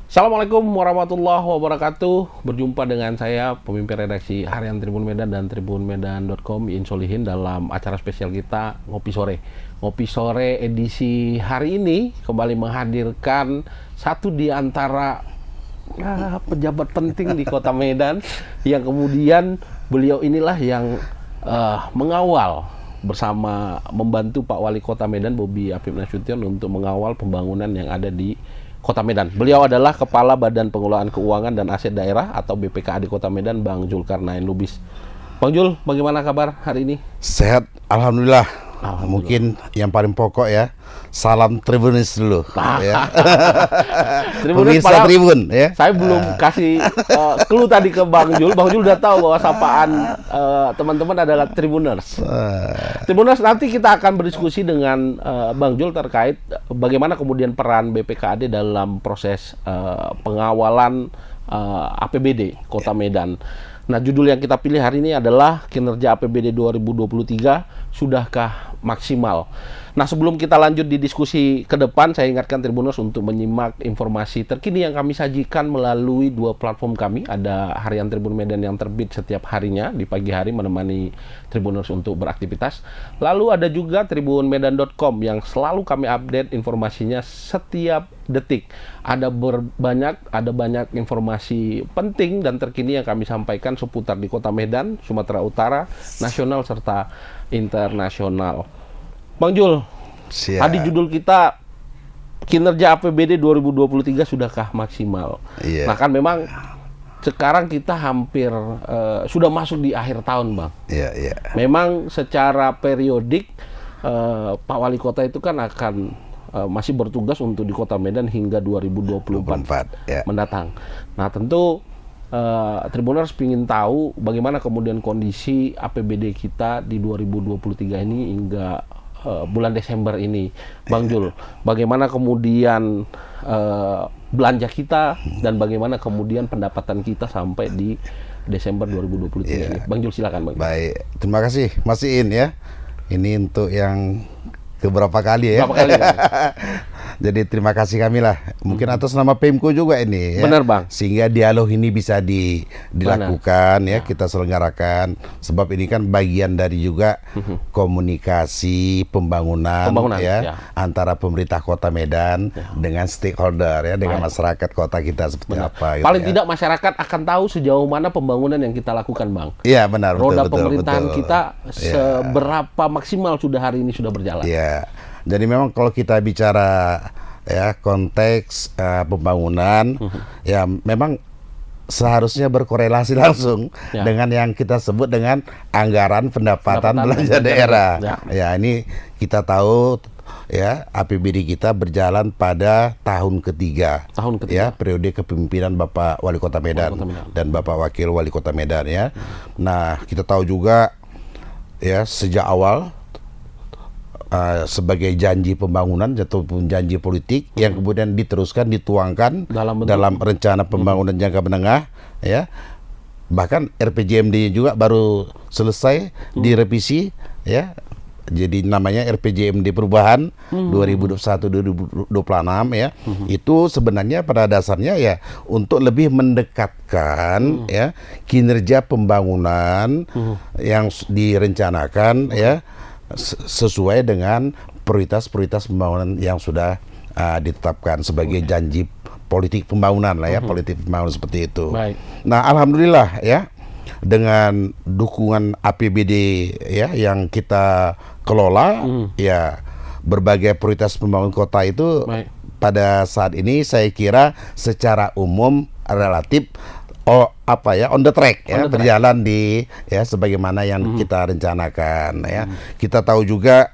Assalamualaikum warahmatullahi wabarakatuh. Berjumpa dengan saya, pemimpin redaksi Harian Tribun Medan dan tribunmedan.com, Iin Solihin, dalam acara spesial kita Ngopi Sore. Ngopi Sore edisi hari ini kembali menghadirkan satu di antara pejabat penting di Kota Medan, yang kemudian beliau inilah yang mengawal bersama membantu Pak Wali Kota Medan Bobi Afif Nasution untuk mengawal pembangunan yang ada di Kota Medan. Beliau adalah Kepala Badan Pengelolaan Keuangan dan Aset Daerah atau BPKAD Kota Medan, Bang Zulkarnain Lubis. Bang Jul, bagaimana kabar hari ini? Sehat, alhamdulillah. Alhamdulillah. Mungkin yang paling pokok ya, salam Tribunis dulu. Ya. Pemirsa Tribun ya. Saya belum kasih clue tadi ke Bang Jul. Bang Jul udah tahu bahwa sapaan teman-teman adalah Tribuners. Tribuners, nanti kita akan berdiskusi dengan Bang Jul terkait bagaimana kemudian peran BPKAD dalam proses pengawalan APBD Kota Medan. Nah, judul yang kita pilih hari ini adalah kinerja APBD 2023 sudahkah maksimal. Nah, sebelum kita lanjut di diskusi ke depan, saya ingatkan Tribuners untuk menyimak informasi terkini yang kami sajikan melalui dua platform kami. Ada Harian Tribun Medan yang terbit setiap harinya di pagi hari menemani Tribuners untuk beraktivitas. Lalu ada juga tribunmedan.com yang selalu kami update informasinya setiap detik. Ada banyak informasi penting dan terkini yang kami sampaikan seputar di Kota Medan, Sumatera Utara, nasional serta internasional. Bang Jul, tadi judul kita kinerja APBD 2023 sudahkah maksimal? Nah, kan memang sekarang kita hampir sudah masuk di akhir tahun, Bang. Memang secara periodik Pak Wali Kota itu kan akan masih bertugas untuk di Kota Medan hingga 2024 mendatang. Nah, tentu Tribuners ingin tahu bagaimana kemudian kondisi APBD kita di 2023 ini hingga bulan Desember ini, Bang Jul. Bagaimana kemudian belanja kita dan bagaimana kemudian pendapatan kita sampai di Desember 2023 ini. Bang Jul, silakan, Bang. Baik, terima kasih Mas Iin ya. Ini untuk yang keberapa kali ya? Berapa kali? Jadi terima kasih kami lah. Mungkin atas nama Pemko juga ini. Benar, Bang. Sehingga dialog ini bisa dilakukan ya, kita selenggarakan. Sebab ini kan bagian dari juga komunikasi pembangunan ya, antara pemerintah Kota Medan dengan stakeholder ya, dengan masyarakat kota kita seperti apa. Gitu, paling tidak masyarakat akan tahu sejauh mana pembangunan yang kita lakukan, Bang. Iya, benar. Roda pemerintahan kita seberapa maksimal sudah hari ini sudah berjalan. Iya. Jadi memang kalau kita bicara ya konteks pembangunan, ya memang seharusnya berkorelasi langsung dengan yang kita sebut dengan anggaran pendapatan belanja daerah. Ya, ini kita tahu ya APBD kita berjalan pada tahun ketiga. Ya, periode kepemimpinan Bapak Wali Kota Medan dan Bapak Wakil Wali Kota Medan ya. Nah, kita tahu juga ya sejak awal sebagai janji pembangunan ataupun janji politik yang kemudian diteruskan, dituangkan dalam rencana pembangunan jangka menengah ya. Bahkan RPJMD juga baru selesai direvisi ya. Jadi namanya RPJMD perubahan 2021-2026 ya. Itu sebenarnya pada dasarnya ya untuk lebih mendekatkan ya kinerja pembangunan yang direncanakan ya sesuai dengan prioritas-prioritas pembangunan yang sudah ditetapkan sebagai janji politik pembangunan lah ya, politik pembangunan seperti itu. Nah, alhamdulillah ya, dengan dukungan APBD ya yang kita kelola ya, berbagai prioritas pembangunan kota itu pada saat ini saya kira secara umum relatif on the track ya, berjalan di ya sebagaimana yang kita rencanakan ya. Kita tahu juga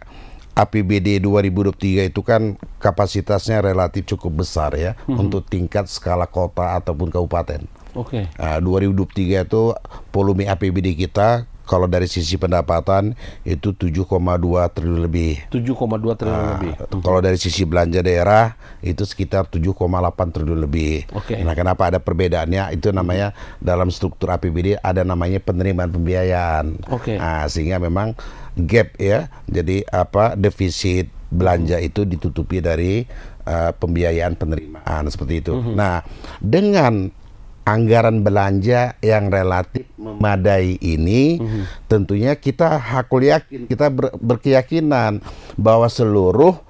APBD 2023 itu kan kapasitasnya relatif cukup besar ya untuk tingkat skala kota ataupun kabupaten. 2023 itu volume APBD kita kalau dari sisi pendapatan itu 7,2 triliun lebih. 7,2 triliun lebih. Kalau dari sisi belanja daerah itu sekitar 7,8 triliun lebih. Nah, kenapa ada perbedaannya? Itu namanya dalam struktur APBD ada namanya penerimaan pembiayaan. Nah, sehingga memang gap ya. Jadi defisit belanja itu ditutupi dari pembiayaan penerimaan seperti itu. Nah, dengan anggaran belanja yang relatif memadai ini, tentunya kita hakul yakin, kita berkeyakinan bahwa seluruh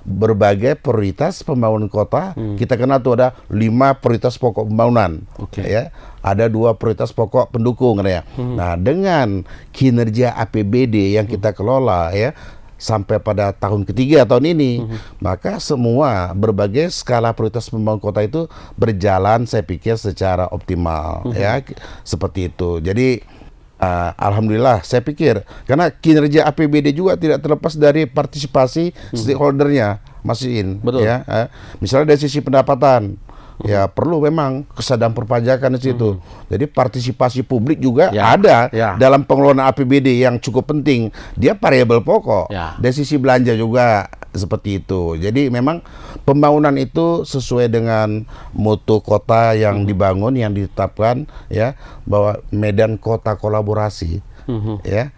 berbagai prioritas pembangunan kota, kita kenal tuh ada 5 prioritas pokok pembangunan, ya, ada 2 prioritas pokok pendukung, ya. Nah, dengan kinerja APBD yang kita kelola, ya, sampai pada tahun ketiga tahun ini, maka semua berbagai skala prioritas pembangunan kota itu berjalan, saya pikir secara optimal, ya, seperti itu. Jadi alhamdulillah, saya pikir karena kinerja APBD juga tidak terlepas dari partisipasi stakeholdernya, Mas Iin. Betul. Ya, misalnya dari sisi pendapatan. Ya perlu memang kesadaran perpajakan di situ. Jadi partisipasi publik juga ada dalam pengelolaan APBD yang cukup penting. Dia variabel pokok. Dari sisi belanja juga seperti itu. Jadi memang pembangunan itu sesuai dengan mutu kota yang dibangun, yang ditetapkan, ya, bahwa medan kota kolaborasi, ya.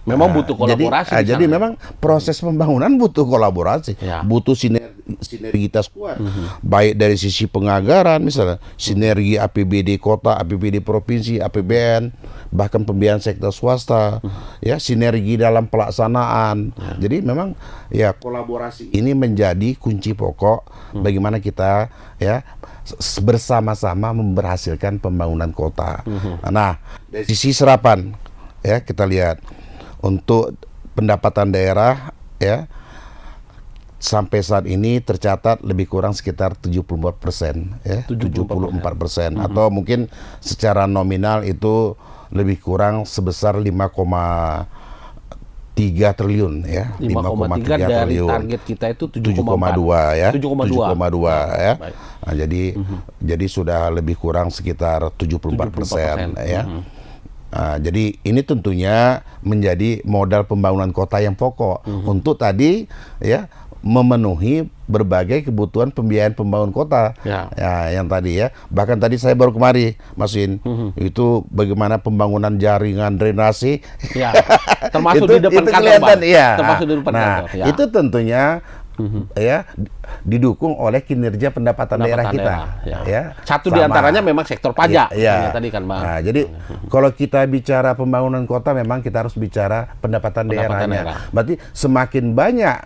Memang butuh kolaborasi. Jadi memang proses pembangunan butuh kolaborasi, butuh sinergitas kuat, baik dari sisi penganggaran, misalnya sinergi APBD kota, APBD provinsi, APBN, bahkan pembiayaan sektor swasta, ya, sinergi dalam pelaksanaan. Jadi memang ya kolaborasi ini menjadi kunci pokok bagaimana kita, ya, bersama-sama memberhasilkan pembangunan kota. Nah, dari sisi serapan, ya, kita lihat untuk pendapatan daerah, ya, sampai saat ini tercatat lebih kurang sekitar 74%, ya, 74%, atau mungkin secara nominal itu lebih kurang sebesar 5,3 triliun, ya, 5,3 dari target kita itu 7,2, ya, 7,2, ya. Baik. Nah, jadi sudah lebih kurang sekitar 74%, ya. Jadi ini tentunya menjadi modal pembangunan kota yang pokok untuk tadi, ya, memenuhi berbagai kebutuhan pembiayaan pembangunan kota, ya, yang tadi, ya. Bahkan tadi saya baru kemari, Mas Win, itu bagaimana pembangunan jaringan drainase, termasuk di depan kantor, termasuk di depan kantor. Itu tentunya ya didukung oleh kinerja pendapatan daerah kita, ya. Satu diantaranya memang sektor pajak, tadi kan, Bang. Nah, jadi kalau kita bicara pembangunan kota, memang kita harus bicara pendapatan daerahnya. Berarti semakin banyak,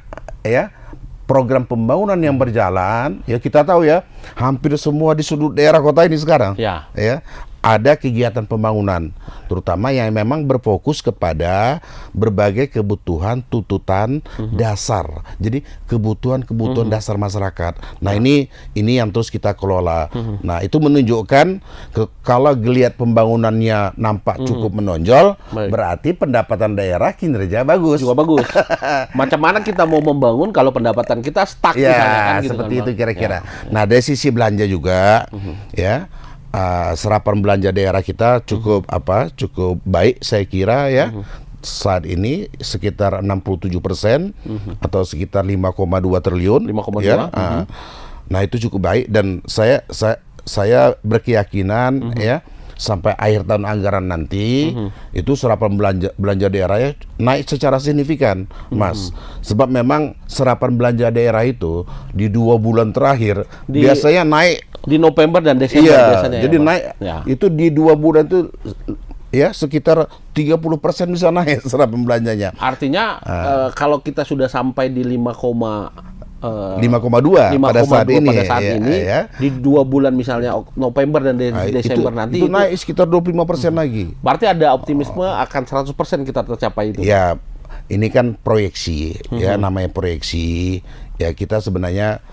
ya, program pembangunan yang berjalan, ya, kita tahu, ya, hampir semua di sudut daerah kota ini sekarang, ya, ada kegiatan pembangunan, terutama yang memang berfokus kepada berbagai kebutuhan tuntutan dasar. Jadi kebutuhan dasar masyarakat. Nah, ini yang terus kita kelola. Nah, itu menunjukkan kalau geliat pembangunannya nampak cukup menonjol, berarti pendapatan daerah kinerja bagus. Juga bagus. Macam mana kita mau membangun kalau pendapatan kita stuck, ya, misalnya, kan, gitu, seperti kan, itu kira-kira. Nah, dari sisi belanja juga, ya. Serapan belanja daerah kita cukup baik, saya kira, ya. Saat ini sekitar 67%, atau sekitar 5,2 triliun, 5,2. Ya. Nah, itu cukup baik, dan saya berkeyakinan, ya, sampai akhir tahun anggaran nanti itu serapan belanja daerahnya naik secara signifikan, Mas. Sebab memang serapan belanja daerah itu di 2 bulan terakhir biasanya naik di November dan Desember, biasanya. Jadi naik itu di 2 bulan itu, ya, sekitar 30% bisa naik serapan belanjanya. Artinya kalau kita sudah sampai di 5,2 pada saat ini, di 2 bulan misalnya November dan Desember nanti itu naik sekitar 25% lagi. Berarti ada optimisme akan 100% kita tercapai itu. Ya, ini kan proyeksi, ya, namanya proyeksi. Ya, kita sebenarnya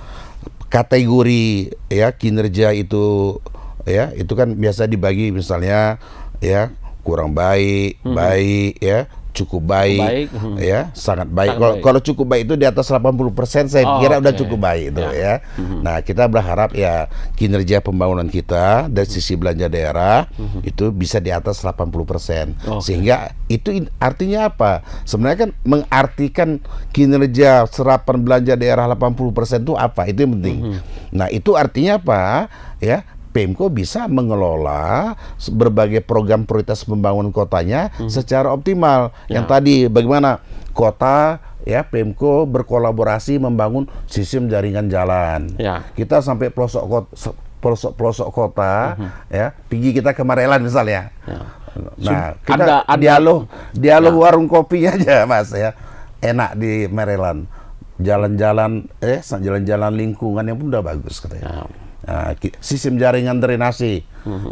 kategori, ya, kinerja itu, ya, itu kan biasa dibagi, misalnya, ya, kurang baik, baik, ya, cukup baik, ya, sangat baik. Kalau cukup baik itu di atas 80%, saya kira udah cukup baik itu, ya. Nah, kita berharap, ya, kinerja pembangunan kita dari sisi belanja daerah itu bisa di atas 80%. Sehingga itu artinya apa? Sebenarnya kan mengartikan kinerja serapan belanja daerah 80% itu apa? Itu yang penting. Nah, itu artinya apa? Ya, Pemko bisa mengelola berbagai program prioritas pembangunan kotanya secara optimal. Yang tadi bagaimana kota ya Pemko berkolaborasi membangun sistem jaringan jalan. Ya. Kita sampai pelosok kota, ya, pergi kita ke Marelan misalnya. Ya. Nah, kita dialog warung kopinya aja, Mas, ya. Enak di Marelan. Jalan-jalan lingkungannya pun udah bagus katanya. Nah, sistem jaringan drenase.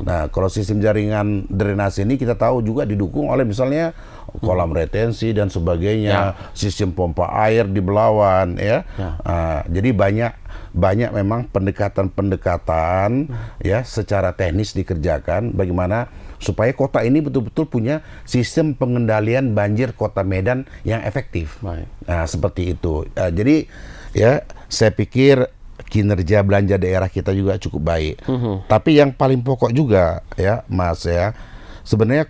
Nah, kalau sistem jaringan drenase ini kita tahu juga didukung oleh misalnya kolam retensi dan sebagainya, sistem pompa air di Belawan, ya. Jadi banyak memang pendekatan-pendekatan ya secara teknis dikerjakan bagaimana supaya kota ini betul-betul punya sistem pengendalian banjir Kota Medan yang efektif. Nah, seperti itu. Jadi ya saya pikir kinerja belanja daerah kita juga cukup baik. Tapi yang paling pokok juga ya, Mas, ya, sebenarnya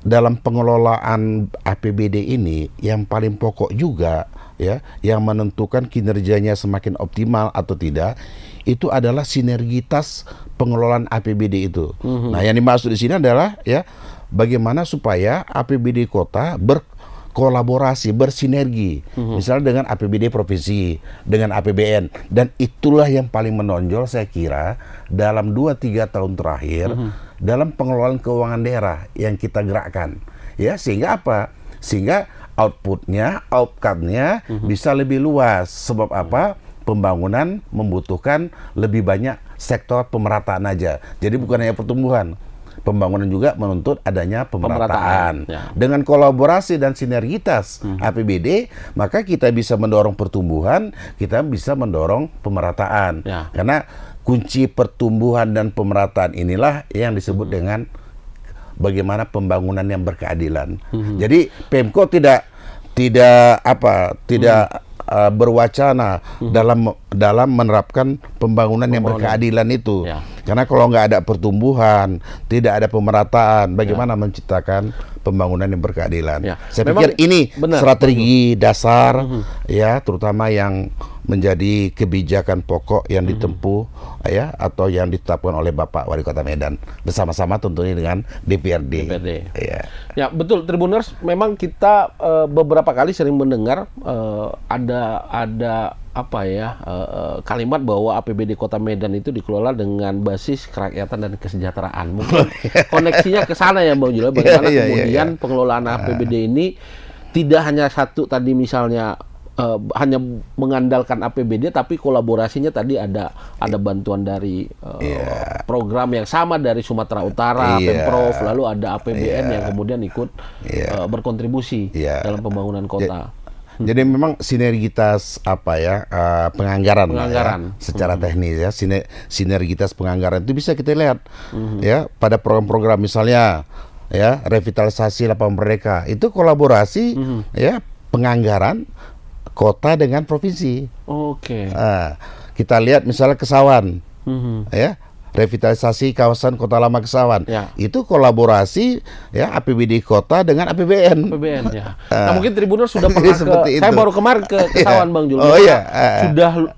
dalam pengelolaan APBD ini yang paling pokok juga ya, yang menentukan kinerjanya semakin optimal atau tidak itu adalah sinergitas pengelolaan APBD itu. Nah, yang dimaksud di sini adalah ya bagaimana supaya APBD kota berkolaborasi, bersinergi, misalnya dengan APBD provinsi, dengan APBN, dan itulah yang paling menonjol saya kira dalam 2-3 tahun terakhir dalam pengelolaan keuangan daerah yang kita gerakkan, ya, sehingga apa? Sehingga outputnya, outcome-nya bisa lebih luas. Sebab apa? Pembangunan membutuhkan lebih banyak sektor pemerataan aja. Jadi bukan hanya pertumbuhan. Pembangunan juga menuntut adanya pemerataan. Ya. Dengan kolaborasi dan sinergitas APBD, maka kita bisa mendorong pertumbuhan, kita bisa mendorong pemerataan. Ya. Karena kunci pertumbuhan dan pemerataan inilah yang disebut dengan bagaimana pembangunan yang berkeadilan. Jadi Pemko tidak berwacana dalam menerapkan pembangunan yang berkeadilan itu. Ya. Karena kalau nggak ada pertumbuhan, tidak ada pemerataan, bagaimana menciptakan pembangunan yang berkeadilan? Ya. Saya pikir ini strategi dasar, ya, terutama yang menjadi kebijakan pokok yang ditempuh ya atau yang ditetapkan oleh Bapak Wali Kota Medan bersama-sama tentunya dengan DPRD. Ya, betul, Tribuners, memang kita beberapa kali sering mendengar ada kalimat bahwa APBD Kota Medan itu dikelola dengan basis kerakyatan dan kesejahteraan. Mungkin koneksinya ke sana ya, Bang Jula, bagaimana kemudian pengelolaan APBD ini tidak hanya satu tadi misalnya hanya mengandalkan APBD, tapi kolaborasinya tadi ada bantuan dari program yang sama dari Sumatera Utara, Pemprov, lalu ada APBN yang kemudian ikut berkontribusi dalam pembangunan kota. Jadi memang sinergitas penganggaran secara teknis ya, sinergitas penganggaran itu bisa kita lihat ya pada program-program misalnya ya revitalisasi lapangan mereka itu kolaborasi ya penganggaran kota dengan provinsi. Kita lihat misalnya Kesawan, ya revitalisasi kawasan Kota Lama Kesawan, itu kolaborasi ya APBD kota dengan APBN. Ya. Nah, mungkin Tribuners sudah pernah saya baru kemarin ke Kesawan, Bang Jul.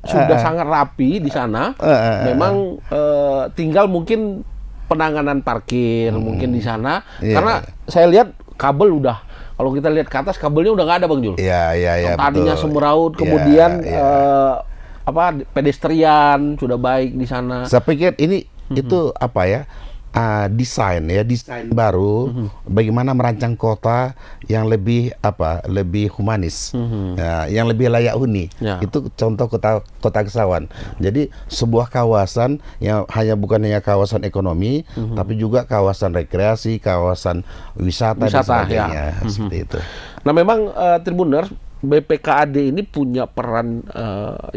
Sudah sangat rapi di sana. Memang tinggal mungkin penanganan parkir mungkin di sana, karena saya lihat kabel udah. Kalau kita lihat ke atas kabelnya udah nggak ada, Bang Jul. Iya. Tadinya semeraut, kemudian pedestrian sudah baik di sana. Saya pikir ini itu desain baru bagaimana merancang kota yang lebih humanis, yang lebih layak huni. Itu contoh kota Kesawan. Jadi sebuah kawasan yang bukan hanya kawasan ekonomi, tapi juga kawasan rekreasi, kawasan wisata dan sebagainya. Seperti itu. Nah, memang Tribuners, BPKAD ini punya peran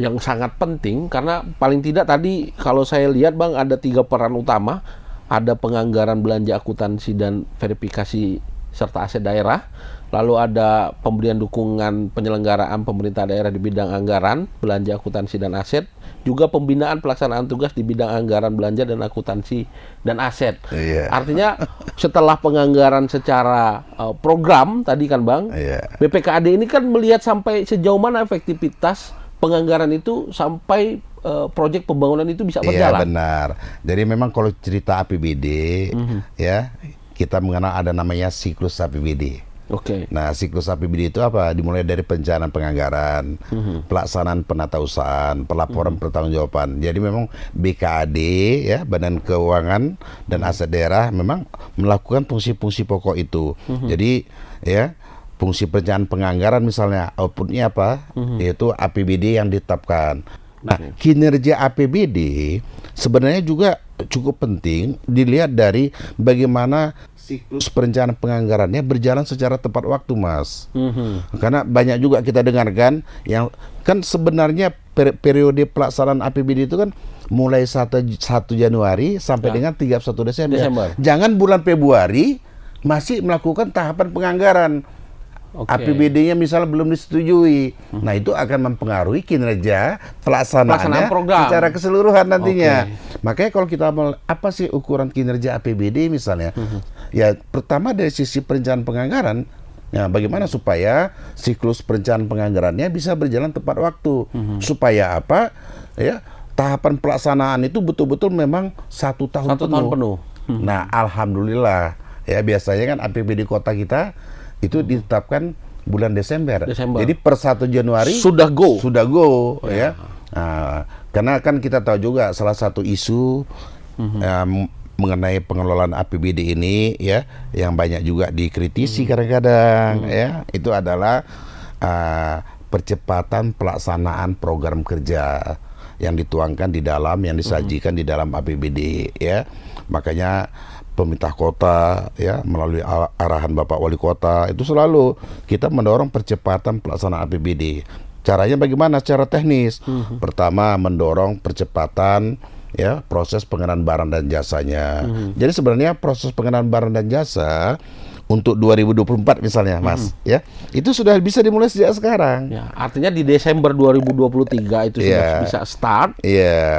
yang sangat penting karena paling tidak tadi kalau saya lihat, Bang, ada 3 peran utama. Ada penganggaran belanja akuntansi dan verifikasi serta aset daerah, lalu ada pemberian dukungan penyelenggaraan pemerintah daerah di bidang anggaran, belanja akuntansi dan aset, juga pembinaan pelaksanaan tugas di bidang anggaran belanja dan akuntansi dan aset. Artinya setelah penganggaran secara program tadi kan, Bang, BPKAD ini kan melihat sampai sejauh mana efektivitas penganggaran itu sampai proyek pembangunan itu bisa berjalan. Iya, benar. Jadi memang kalau cerita APBD ya, kita mengenal ada namanya siklus APBD. Oke. Nah, siklus APBD itu apa? Dimulai dari perencanaan penganggaran, pelaksanaan penatausahaan, pelaporan pertanggungjawaban. Jadi memang BKAD ya, Badan Keuangan dan Aset Daerah memang melakukan fungsi-fungsi pokok itu. Jadi ya, fungsi perencanaan penganggaran misalnya outputnya apa? Yaitu APBD yang ditetapkan. Nah, kinerja APBD sebenarnya juga cukup penting dilihat dari bagaimana siklus perencanaan penganggarannya berjalan secara tepat waktu, Mas. Karena banyak juga kita dengarkan yang kan sebenarnya periode pelaksanaan APBD itu kan mulai 1 Januari sampai dengan 31 Desember. Jangan bulan Februari masih melakukan tahapan penganggaran. APBD-nya misalnya belum disetujui. Nah, itu akan mempengaruhi kinerja pelaksanaannya program secara keseluruhan nantinya. Makanya kalau kita apa sih ukuran kinerja APBD misalnya? Ya, pertama dari sisi perencanaan penganggaran, ya bagaimana supaya siklus perencanaan penganggarannya bisa berjalan tepat waktu. Supaya apa? Ya, tahapan pelaksanaan itu betul-betul memang 1 tahun penuh. Nah, alhamdulillah ya, biasanya kan APBD kota kita itu ditetapkan bulan Desember. Jadi per 1 Januari sudah go ya. Nah, karena kan kita tahu juga salah satu isu mengenai pengelolaan APBD ini ya, yang banyak juga dikritisi kadang-kadang ya, itu adalah percepatan pelaksanaan program kerja yang dituangkan di dalam, yang disajikan di dalam APBD ya. Makanya pemerintah kota ya melalui arahan Bapak Wali Kota itu selalu kita mendorong percepatan pelaksanaan APBD. Caranya bagaimana? Secara teknis. Pertama, mendorong percepatan ya proses pengenaan barang dan jasanya. Jadi sebenarnya proses pengenaan barang dan jasa untuk 2024 misalnya, Mas, ya itu sudah bisa dimulai sejak sekarang. Ya, artinya di Desember 2023 itu sudah bisa start.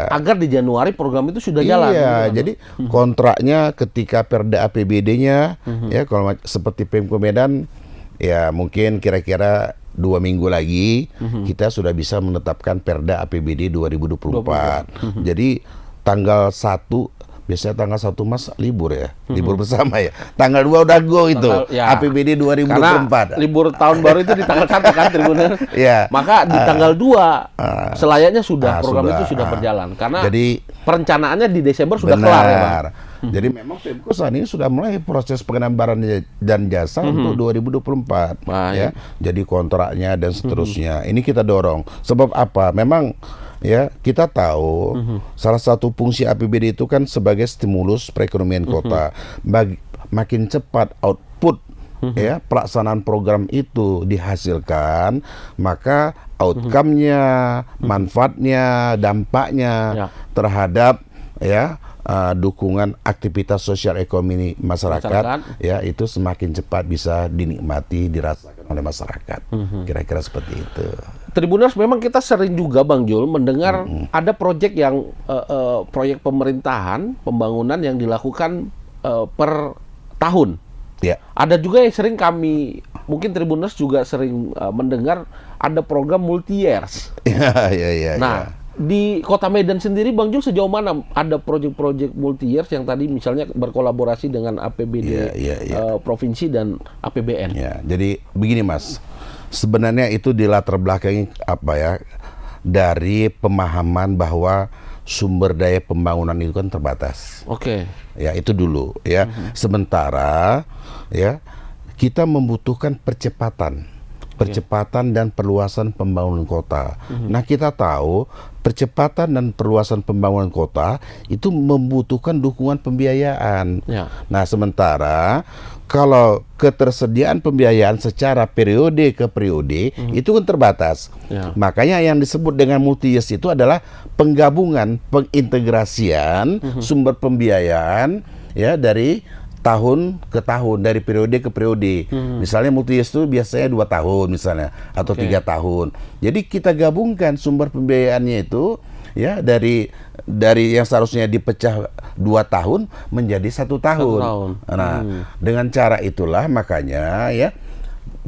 Agar di Januari program itu sudah jalan. Jadi kontraknya ketika Perda APBD-nya ya kalau seperti Pemko Medan ya mungkin kira-kira 2 minggu lagi kita sudah bisa menetapkan Perda APBD 2024. Jadi tanggal 1 biasanya tanggal 1 Mas libur ya, libur bersama ya. Tanggal 2 udah go itu APBD 2024. Karena libur tahun baru itu di tanggal 1 kan Tribuners. Maka di tanggal 2 selayaknya program itu sudah berjalan. Karena jadi perencanaannya di Desember sudah kelar ya, Bang. Jadi memang Pemko saat ini sudah mulai proses pengenaan barang dan jasa untuk 2024 ya. Jadi kontraknya dan seterusnya. Ini kita dorong. Sebab apa? Memang ya, kita tahu salah satu fungsi APBD itu kan sebagai stimulus perekonomian kota. Makin cepat output ya pelaksanaan program itu dihasilkan, maka outcome-nya, manfaatnya, dampaknya terhadap ya dukungan aktivitas sosial ekonomi masyarakat ya itu semakin cepat bisa dinikmati, dirasakan oleh masyarakat. Kira-kira seperti itu. Tribuners, memang kita sering juga Bang Jul mendengar ada proyek yang proyek pemerintahan pembangunan yang dilakukan per tahun. Ada juga yang sering mungkin Tribuners juga sering mendengar ada program multi years. Di Kota Medan sendiri Bang Jul sejauh mana ada proyek-proyek multi years yang tadi misalnya berkolaborasi dengan APBD provinsi dan APBN? Jadi begini, Mas. Sebenarnya itu di latar belakangi apa ya, dari pemahaman bahwa sumber daya pembangunan itu kan terbatas. Ya itu dulu ya. Sementara ya kita membutuhkan percepatan dan perluasan pembangunan kota. Nah, kita tahu percepatan dan perluasan pembangunan kota itu membutuhkan dukungan pembiayaan. Nah, sementara kalau ketersediaan pembiayaan secara periode ke periode itu kan terbatas. Makanya yang disebut dengan multi years itu adalah penggabungan, pengintegrasian sumber pembiayaan ya dari tahun ke tahun, dari periode ke periode. Misalnya multi years itu biasanya 2 tahun misalnya atau 3 tahun. Jadi kita gabungkan sumber pembiayaannya itu ya dari yang seharusnya dipecah 2 tahun menjadi 1 tahun. Nah, dengan cara itulah makanya ya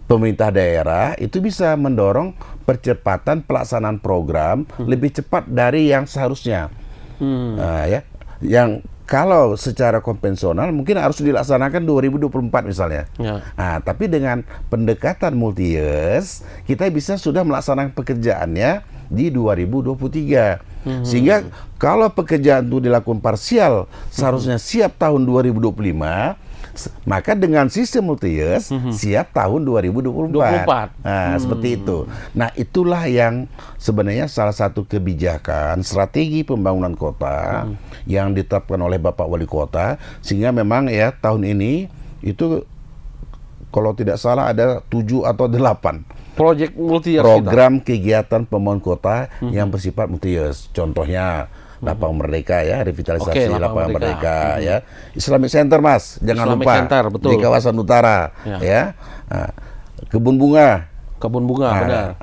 pemerintah daerah itu bisa mendorong percepatan pelaksanaan program lebih cepat dari yang seharusnya. Yang kalau secara konvensional mungkin harus dilaksanakan 2024 misalnya. Ya. Nah, tapi dengan pendekatan multi-years, kita bisa sudah melaksanakan pekerjaannya di 2023. Sehingga kalau pekerjaan itu dilakukan parsial, seharusnya siap tahun 2025, maka dengan sistem multi-years siap tahun 2024. Nah, seperti itu. Nah, itulah yang sebenarnya salah satu kebijakan strategi pembangunan kota yang ditetapkan oleh Bapak Wali Kota, sehingga memang ya tahun ini itu kalau tidak salah ada 7 atau 8 proyek multi-years program kegiatan pembangunan kota yang bersifat multi-years. Contohnya Lapangan Merdeka ya, revitalisasi Lapangan Merdeka ya. Islamic Center Mas, jangan Islamic lupa Center, betul. di kawasan utara ya. Nah, kebun bunga. Benar.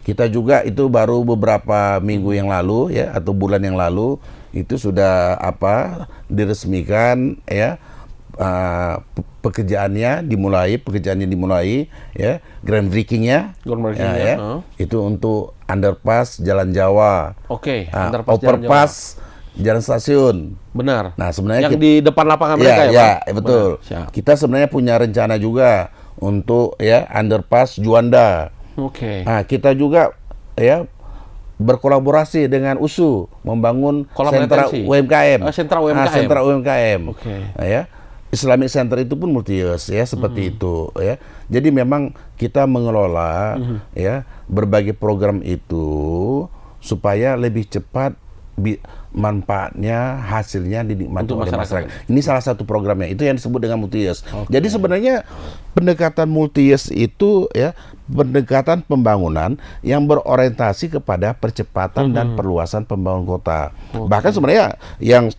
Kita juga itu baru beberapa minggu yang lalu ya, atau bulan yang lalu itu sudah diresmikan ya, pekerjaannya dimulai ya, groundbreakingnya ya, itu untuk underpass Jalan Jawa. Underpass overpass Jalan Stasiun. Benar. Nah, sebenarnya yang di depan lapangan mereka ya, betul. Kita sebenarnya punya rencana juga untuk ya underpass Juanda. Nah, kita juga ya berkolaborasi dengan USU membangun sentra UMKM. Sentra UMKM. Sentra UMKM. Nah, ya. Islamic Center itu pun multi-years ya, seperti itu ya. Jadi memang kita mengelola ya berbagai program itu supaya lebih cepat manfaatnya, hasilnya dinikmati oleh masyarakat. Ini salah satu programnya, itu yang disebut dengan multi-years. Jadi sebenarnya pendekatan multi-years itu ya pendekatan pembangunan yang berorientasi kepada percepatan dan perluasan pembangunan kota. Bahkan sebenarnya yang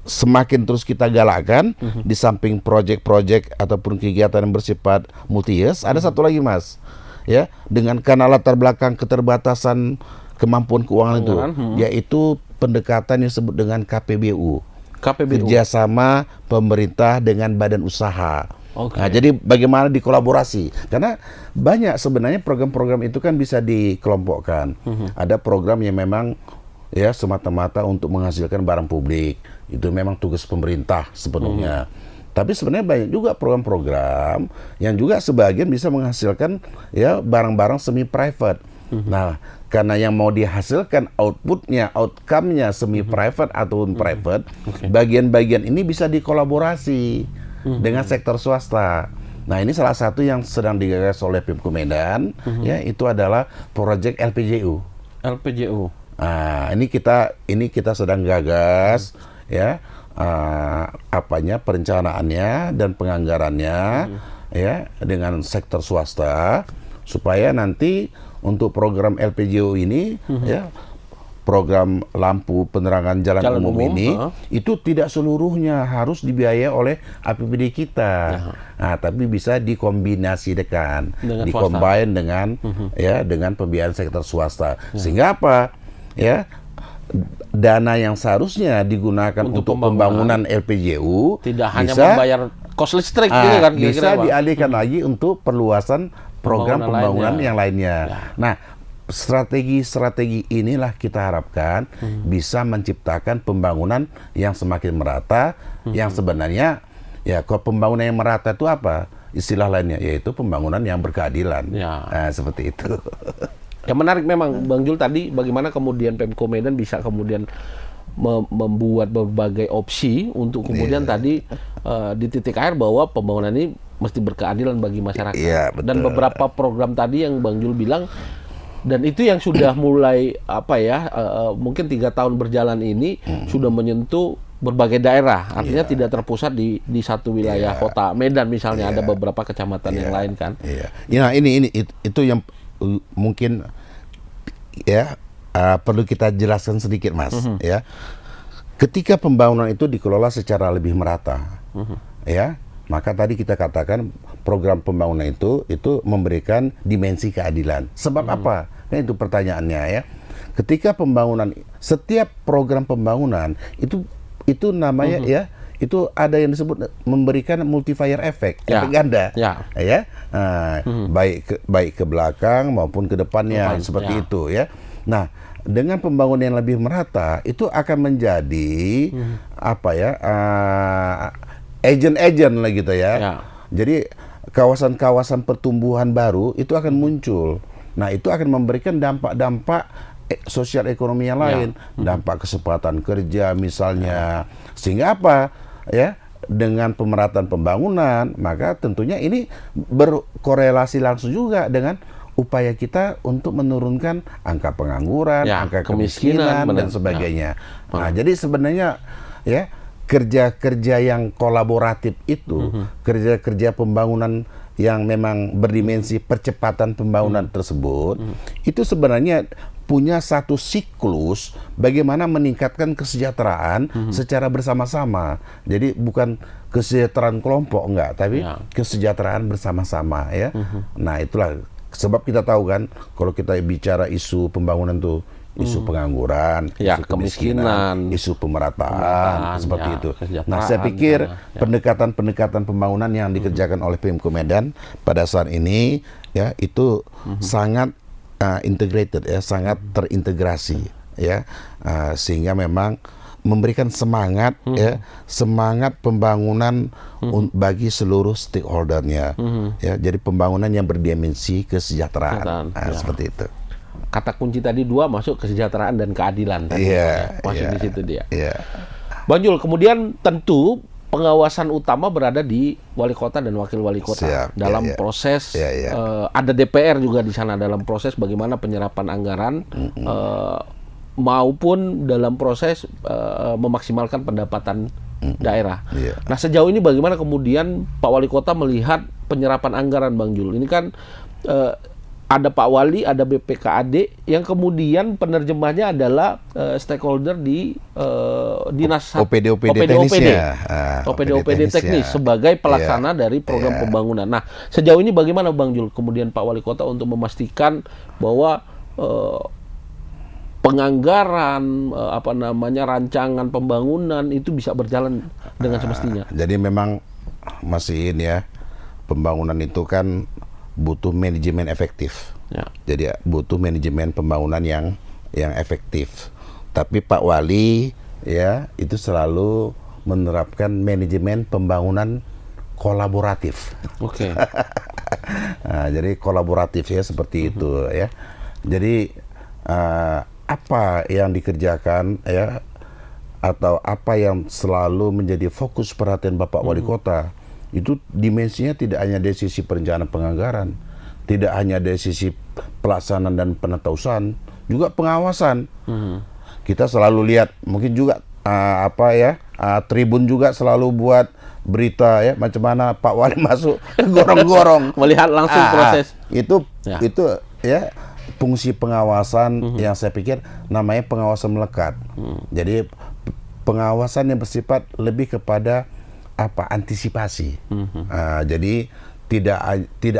semakin terus kita galakkan di samping proyek-proyek ataupun kegiatan yang bersifat multi-years, ada satu lagi Mas, ya, dengan karena latar belakang keterbatasan kemampuan keuangan itu, yaitu pendekatan yang disebut dengan KPBU, kerjasama pemerintah dengan badan usaha. Nah, jadi bagaimana dikolaborasi? Karena banyak sebenarnya program-program itu kan bisa dikelompokkan. Ada program yang memang ya semata-mata untuk menghasilkan barang publik, itu memang tugas pemerintah sepenuhnya. Tapi sebenarnya banyak juga program-program yang juga sebagian bisa menghasilkan ya barang-barang semi private. Nah, karena yang mau dihasilkan outputnya, outcome-nya semi private ataupun private, bagian-bagian ini bisa dikolaborasi dengan sektor swasta. Nah, ini salah satu yang sedang digagas oleh Pemko Medan, ya, itu adalah proyek LPJU. Nah, ini kita sedang gagas ya, perencanaannya dan penganggarannya ya dengan sektor swasta, supaya nanti untuk program LPJU ini ya, program lampu penerangan jalan umum ini itu tidak seluruhnya harus dibiayai oleh APBD kita. Nah, tapi bisa dikombinasikan, dikombin dengan ya dengan pembiayaan sektor swasta. Sehingga apa? Ya, dana yang seharusnya digunakan untuk pembangunan LPJU tidak hanya bisa membayar kos listrik gitu kan, bisa dialihkan lagi untuk perluasan program pembangunan yang lainnya. Nah, strategi-strategi inilah kita harapkan bisa menciptakan pembangunan yang semakin merata, yang sebenarnya ya kalau pembangunan yang merata itu apa? Istilah lainnya yaitu pembangunan yang berkeadilan. Nah, seperti itu. Yang menarik memang Bang Jul tadi, bagaimana kemudian Pemko Medan bisa kemudian membuat berbagai opsi untuk kemudian tadi di titik akhir bahwa pembangunan ini mesti berkeadilan bagi masyarakat. Dan beberapa program tadi yang Bang Jul bilang, dan itu yang sudah mulai mungkin 3 tahun berjalan ini sudah menyentuh berbagai daerah, artinya tidak terpusat di satu wilayah kota Medan misalnya, ada beberapa kecamatan yang lain kan. Ya, ini itu yang mungkin ya perlu kita jelaskan sedikit Mas, ya. Ketika pembangunan itu dikelola secara lebih merata, ya, maka tadi kita katakan program pembangunan itu memberikan dimensi keadilan. Sebab apa? Nah, itu pertanyaannya ya. Ketika pembangunan, setiap program pembangunan itu namanya ya, itu ada yang disebut memberikan multiplier effect, efek ganda, ya, baik ke belakang maupun ke depannya, seperti itu ya. Nah, dengan pembangunan yang lebih merata itu akan menjadi agen-agen lah gitu ya. Jadi kawasan-kawasan pertumbuhan baru itu akan muncul. Nah, itu akan memberikan dampak-dampak sosial ekonomi yang lain, dampak kesempatan kerja misalnya. Sehingga apa? Ya, dengan pemerataan pembangunan, maka tentunya ini berkorelasi langsung juga dengan upaya kita untuk menurunkan angka pengangguran, angka kemiskinan dan sebagainya. Nah, jadi sebenarnya ya kerja-kerja yang kolaboratif itu, kerja-kerja pembangunan yang memang berdimensi percepatan pembangunan tersebut, itu sebenarnya punya satu siklus bagaimana meningkatkan kesejahteraan secara bersama-sama. Jadi bukan kesejahteraan kelompok enggak, tapi kesejahteraan bersama-sama ya. Nah, itulah sebab kita tahu kan kalau kita bicara isu pembangunan tuh isu pengangguran, isu kemiskinan, isu pemerataan seperti itu. Nah, saya pikir pendekatan-pendekatan pembangunan yang dikerjakan oleh Pemko Medan pada saat ini ya itu sangat integrated ya, sangat terintegrasi ya, sehingga memang memberikan semangat ya, semangat pembangunan bagi seluruh stakeholdernya ya. Jadi pembangunan yang berdimensi kesejahteraan seperti itu. Kata kunci tadi dua masuk kesejahteraan dan keadilan tadi masuk di situ dia. Bang Jul, kemudian tentu pengawasan utama berada di wali kota dan wakil wali kota dalam proses ada DPR juga di sana dalam proses bagaimana penyerapan anggaran maupun dalam proses memaksimalkan pendapatan daerah. Nah, sejauh ini bagaimana kemudian Pak Wali Kota melihat penyerapan anggaran, Bang Jul? Ini kan ada Pak Wali, ada BPKAD, yang kemudian penerjemahnya adalah stakeholder di dinas OPD teknis sebagai pelaksana dari program pembangunan. Nah, sejauh ini bagaimana Bang Jul kemudian Pak Wali Kota untuk memastikan bahwa penganggaran rancangan pembangunan itu bisa berjalan dengan semestinya? Jadi memang masih ini ya, pembangunan itu kan butuh manajemen efektif. Jadi butuh manajemen pembangunan yang efektif. Tapi Pak Wali ya itu selalu menerapkan manajemen pembangunan kolaboratif. Nah, jadi kolaboratif ya seperti itu ya. Jadi apa yang dikerjakan ya atau apa yang selalu menjadi fokus perhatian Bapak Wali Kota itu dimensinya tidak hanya dari sisi perencanaan penganggaran, tidak hanya dari sisi pelaksanaan dan penatausahaan, juga pengawasan. Kita selalu lihat, mungkin juga Tribun juga selalu buat berita ya macam mana Pak Wali masuk gorong-gorong melihat langsung proses itu ya fungsi pengawasan yang saya pikir namanya pengawasan melekat. Jadi pengawasan yang bersifat lebih kepada antisipasi. Jadi tidak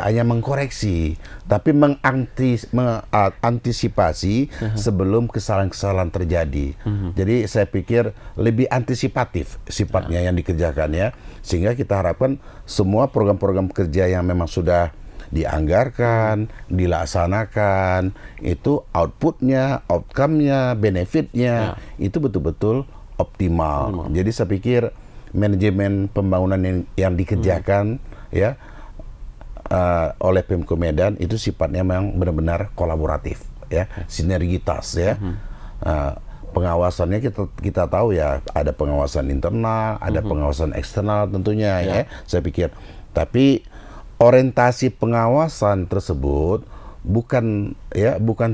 hanya mengkoreksi, tapi mengantisipasi sebelum kesalahan-kesalahan terjadi. Jadi saya pikir lebih antisipatif sifatnya yang dikerjakan ya, sehingga kita harapkan semua program-program kerja yang memang sudah dianggarkan, dilaksanakan, itu outputnya, outcome-nya, benefitnya itu betul-betul optimal. Jadi saya pikir manajemen pembangunan yang dikerjakan ya oleh Pemko Medan itu sifatnya memang benar-benar kolaboratif ya, sinergitas ya. Pengawasannya kita tahu ya, ada pengawasan internal, ada pengawasan eksternal tentunya ya. Saya pikir, tapi orientasi pengawasan tersebut bukan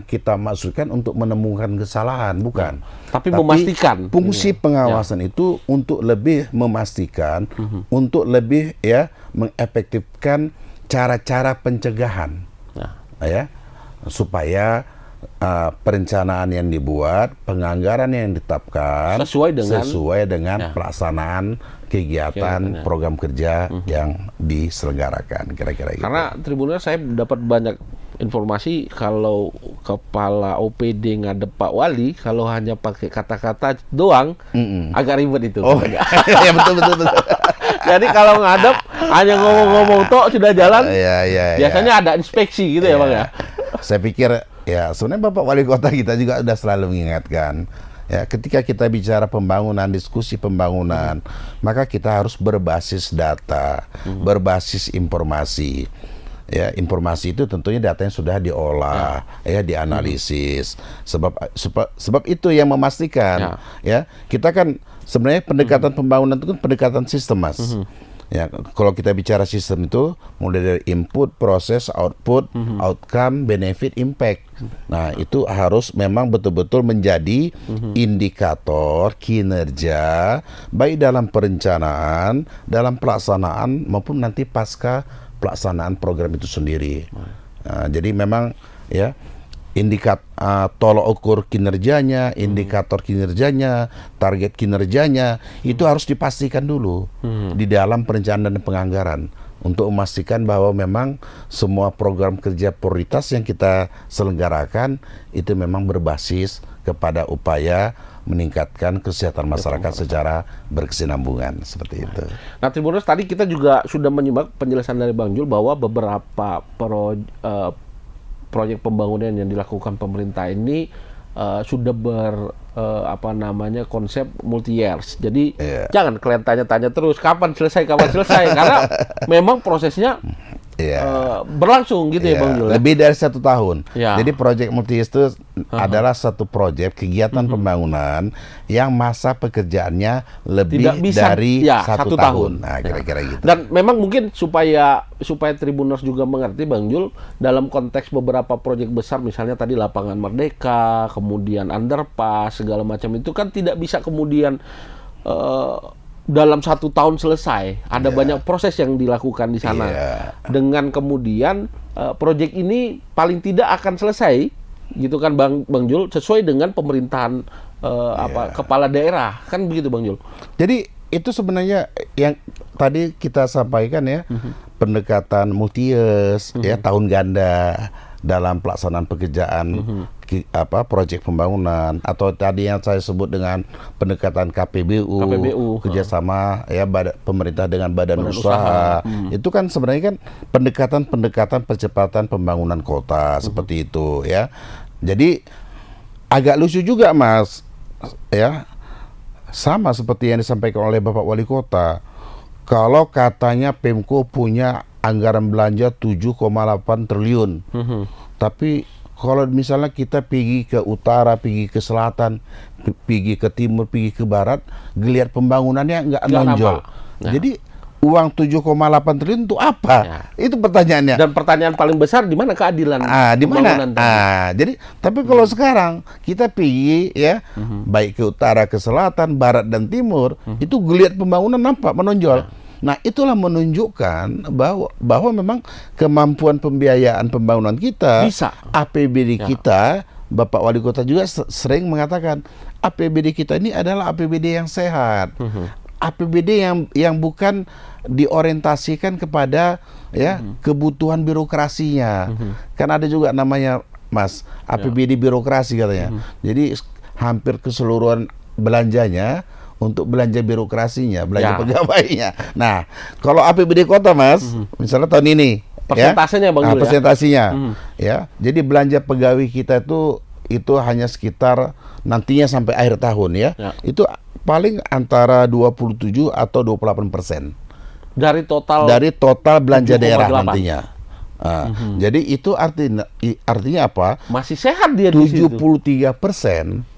kita maksudkan untuk menemukan kesalahan, bukan. Tapi memastikan. Fungsi pengawasan itu untuk lebih memastikan, untuk lebih mengefektifkan cara-cara pencegahan, ya, supaya perencanaan yang dibuat, penganggaran yang ditetapkan sesuai dengan pelaksanaan kegiatan program kerja yang diselenggarakan, kira-kira gitu. Karena Tribuners saya dapat banyak informasi kalau kepala OPD ngadep Pak Wali, kalau hanya pakai kata-kata doang agak ribet itu. Ya betul. Jadi kalau ngadep hanya ngomong-ngomong tok sudah jalan. Biasanya ada inspeksi gitu ya Bang ya. Saya pikir Ya, sebenarnya Bapak Wali Kota kita juga sudah selalu mengingatkan, ya, ketika kita bicara pembangunan, diskusi pembangunan, maka kita harus berbasis data, berbasis informasi. Ya, informasi itu tentunya datanya sudah diolah, ya, dianalisis. Sebab itu yang memastikan, ya, kita kan sebenarnya pendekatan pembangunan itu kan pendekatan sistem, Mas. Ya, kalau kita bicara sistem itu mulai dari input, proses, output, outcome, benefit, impact. Nah, itu harus memang betul-betul menjadi indikator kinerja baik dalam perencanaan, dalam pelaksanaan maupun nanti pasca pelaksanaan program itu sendiri. Nah, jadi memang ya tolok ukur kinerjanya, indikator kinerjanya, target kinerjanya itu harus dipastikan dulu di dalam perencanaan dan penganggaran untuk memastikan bahwa memang semua program kerja prioritas yang kita selenggarakan itu memang berbasis kepada upaya meningkatkan kesehatan masyarakat secara berkesinambungan seperti itu. Nah, Tribuners, tadi kita juga sudah menyimak penjelasan dari Bang Jul bahwa beberapa proyek pembangunan yang dilakukan pemerintah ini sudah konsep multi years. Jadi jangan kalian tanya-tanya terus kapan selesai karena memang prosesnya berlangsung gitu ya Bang Jul. Lebih dari 1 tahun. Jadi proyek multi years itu adalah satu proyek kegiatan pembangunan yang masa pekerjaannya lebih dari 1 tahun. Nah, kira-kira gitu. Dan memang mungkin supaya Tribuners juga mengerti Bang Jul, dalam konteks beberapa proyek besar misalnya tadi Lapangan Merdeka, kemudian underpass, segala macam itu kan tidak bisa kemudian dalam 1 tahun selesai. Ada banyak proses yang dilakukan di sana. Dengan kemudian proyek ini paling tidak akan selesai, gitu kan Bang Jul, sesuai dengan pemerintahan kepala daerah, kan begitu Bang Jul. Jadi itu sebenarnya yang tadi kita sampaikan ya, pendekatan multi years, ya, tahun ganda dalam pelaksanaan pekerjaan proyek pembangunan, atau tadi yang saya sebut dengan pendekatan KPBU. Kerjasama ya pemerintah dengan badan usaha. Itu kan sebenarnya kan pendekatan percepatan pembangunan kota seperti itu ya. Jadi agak lucu juga Mas ya, sama seperti yang disampaikan oleh Bapak Wali Kota. Kalau katanya Pemko punya anggaran belanja 7,8 triliun. Tapi kalau misalnya kita pergi ke utara, pergi ke selatan, pergi ke timur, pergi ke barat, geliat pembangunannya nggak nonjol. Jadi uang 7,8 triliun itu apa? Itu pertanyaannya. Dan pertanyaan paling besar, di mana keadilan? Di mana? Jadi tapi kalau sekarang kita pergi ya, baik ke utara, ke selatan, barat dan timur, itu geliat pembangunan nampak menonjol. Nah, itulah menunjukkan bahwa memang kemampuan pembiayaan pembangunan kita, APBD kita, Bapak Wali Kota juga sering mengatakan APBD kita ini adalah APBD yang sehat. APBD yang bukan diorientasikan kepada ya kebutuhan birokrasinya. Kan ada juga namanya Mas APBD birokrasi katanya. Jadi hampir keseluruhan belanjanya untuk belanja birokrasinya, belanja pegawainya. Nah, kalau APBD kota Mas, misalnya tahun ini persentasenya Bang Jul, persentasenya ya. Jadi belanja pegawai kita itu hanya sekitar nantinya sampai akhir tahun ya. Itu paling antara 27 atau 28% dari total belanja daerah nantinya. Jadi itu artinya apa? Masih sehat dia 73%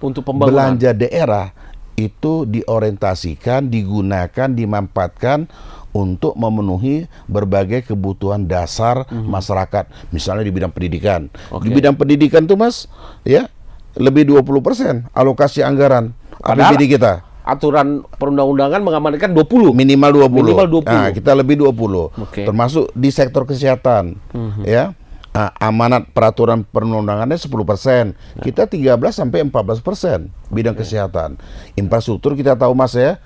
untuk pembangunan belanja daerah itu diorientasikan, digunakan, dimanfaatkan untuk memenuhi berbagai kebutuhan dasar masyarakat. Misalnya di bidang pendidikan. Di bidang pendidikan tuh Mas, ya lebih 20% alokasi anggaran APBD kita. Aturan perundang-undangan mengamankan 20. Minimal 20. Nah, kita lebih 20. Termasuk di sektor kesehatan. Ya. Amanat peraturan perundang-undangannya 10%. Kita 13-14% bidang kesehatan. Infrastruktur kita tahu Mas ya.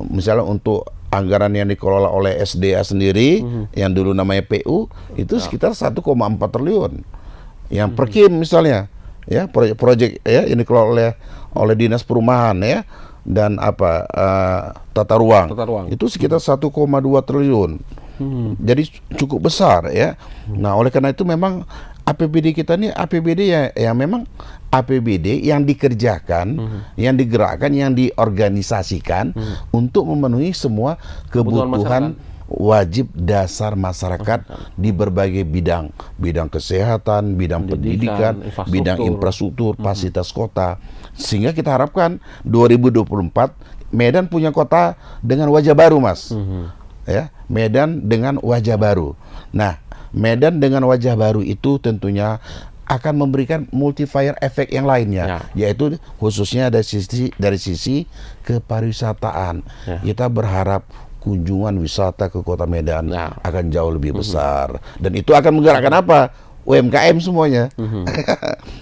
Misalnya untuk anggaran yang dikelola oleh SDA sendiri, yang dulu namanya PU, itu sekitar 1,4 triliun. Yang Perkim misalnya, ya proyek-proyek ya yang dikelola oleh Dinas Perumahan ya, dan tata ruang. Itu sekitar 1,2 triliun. Jadi cukup besar ya. Nah, oleh karena itu memang APBD kita ini APBD yang memang APBD yang dikerjakan, yang digerakkan, yang diorganisasikan untuk memenuhi semua kebutuhan wajib dasar masyarakat di berbagai bidang, bidang kesehatan, bidang pendidikan, bidang infrastruktur, fasilitas kota. Sehingga kita harapkan 2024 Medan punya kota dengan wajah baru, Mas. Ya, Medan dengan wajah baru. Nah, Medan dengan wajah baru itu tentunya akan memberikan multiplier efek yang lainnya, yaitu khususnya dari sisi kepariwisataan. Kita berharap kunjungan wisata ke Kota Medan akan jauh lebih besar, dan itu akan menggerakkan apa? UMKM semuanya.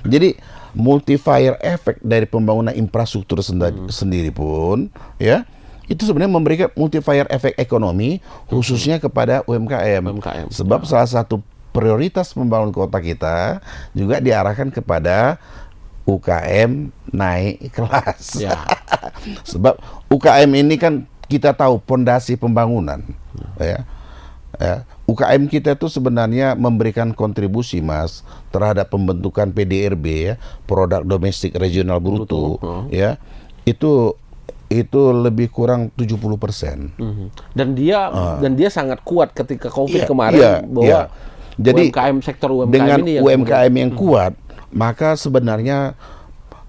Jadi multiplier efek dari pembangunan infrastruktur sendiri pun, ya, itu sebenarnya memberikan multiplier efek ekonomi khususnya kepada UMKM. Sebab salah satu prioritas pembangunan kota kita juga diarahkan kepada UKM naik kelas. Sebab UKM ini kan kita tahu pondasi pembangunan. UKM kita itu sebenarnya memberikan kontribusi, Mas, terhadap pembentukan PDRB, ya, Produk Domestik Regional Bruto, ya, itu lebih kurang 70%. Dan dia sangat kuat ketika COVID kemarin, bahwa jadi UMKM, sektor UMKM dengan ini UMKM yang kuat, maka sebenarnya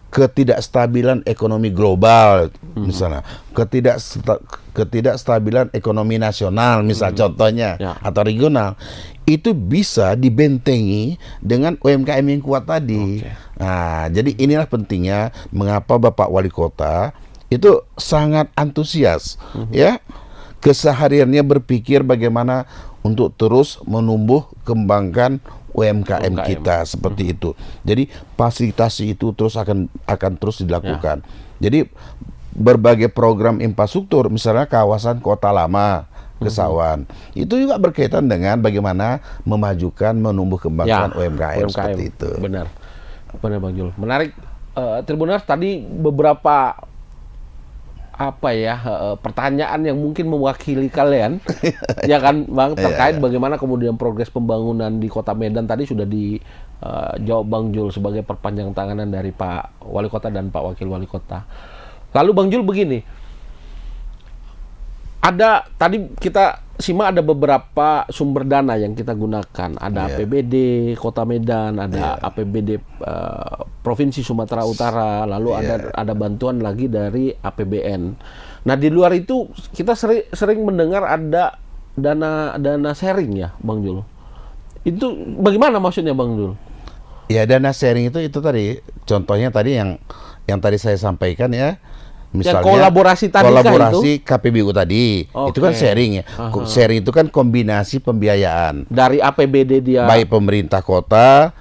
ketidakstabilan ekonomi global, misalnya ketidakstabilan ekonomi nasional, misal contohnya, atau regional, itu bisa dibentengi dengan UMKM yang kuat tadi. Nah, jadi inilah pentingnya mengapa Bapak Wali Kota itu sangat antusias, ya, kesehariannya berpikir bagaimana untuk terus menumbuh kembangkan UMKM kita seperti itu. Jadi fasilitasi itu terus akan terus dilakukan. Jadi berbagai program infrastruktur, misalnya kawasan Kota Lama, Kesawan, itu juga berkaitan dengan bagaimana memajukan, menumbuh kembangkan UMKM seperti itu. Benar Bang Jul. Menarik, Tribuners, tadi beberapa pertanyaan yang mungkin mewakili kalian, ya kan, Bang, terkait bagaimana kemudian progres pembangunan di Kota Medan tadi sudah dijawab Bang Jul sebagai perpanjang tanganan dari Pak Wali Kota dan Pak Wakil Wali Kota. Lalu Bang Jul begini, tadi kita simak ada beberapa sumber dana yang kita gunakan. Ada APBD Kota Medan, ada APBD Provinsi Sumatera Utara, lalu ada bantuan lagi dari APBN. Nah, di luar itu kita sering mendengar ada dana sharing, ya, Bang Jul. Itu bagaimana maksudnya, Bang Jul? Ya, dana sharing itu tadi contohnya tadi yang tadi saya sampaikan, ya. Misalnya kolaborasi KPBU tadi, itu kan sharing, ya. Sharing itu kan kombinasi pembiayaan dari APBD dia, baik pemerintah kota,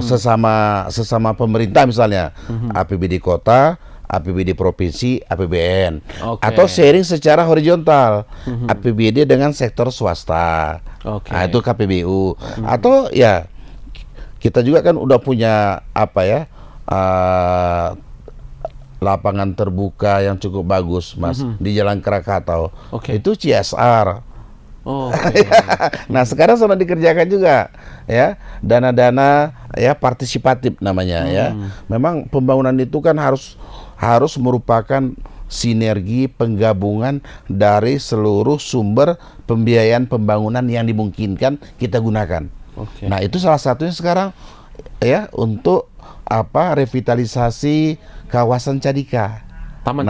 sesama pemerintah, misalnya APBD kota, APBD provinsi, APBN, atau sharing secara horizontal, APBD dengan sektor swasta, nah, itu KPBU, atau ya kita juga kan udah punya lapangan terbuka yang cukup bagus, Mas, di Jalan Krakatau. Itu CSR. Nah, sekarang sudah dikerjakan juga, ya, dana-dana, ya, partisipatif namanya, ya. Memang pembangunan itu kan harus merupakan sinergi penggabungan dari seluruh sumber pembiayaan pembangunan yang dimungkinkan kita gunakan. Nah, itu salah satunya sekarang, ya, untuk revitalisasi kawasan Cadika, Taman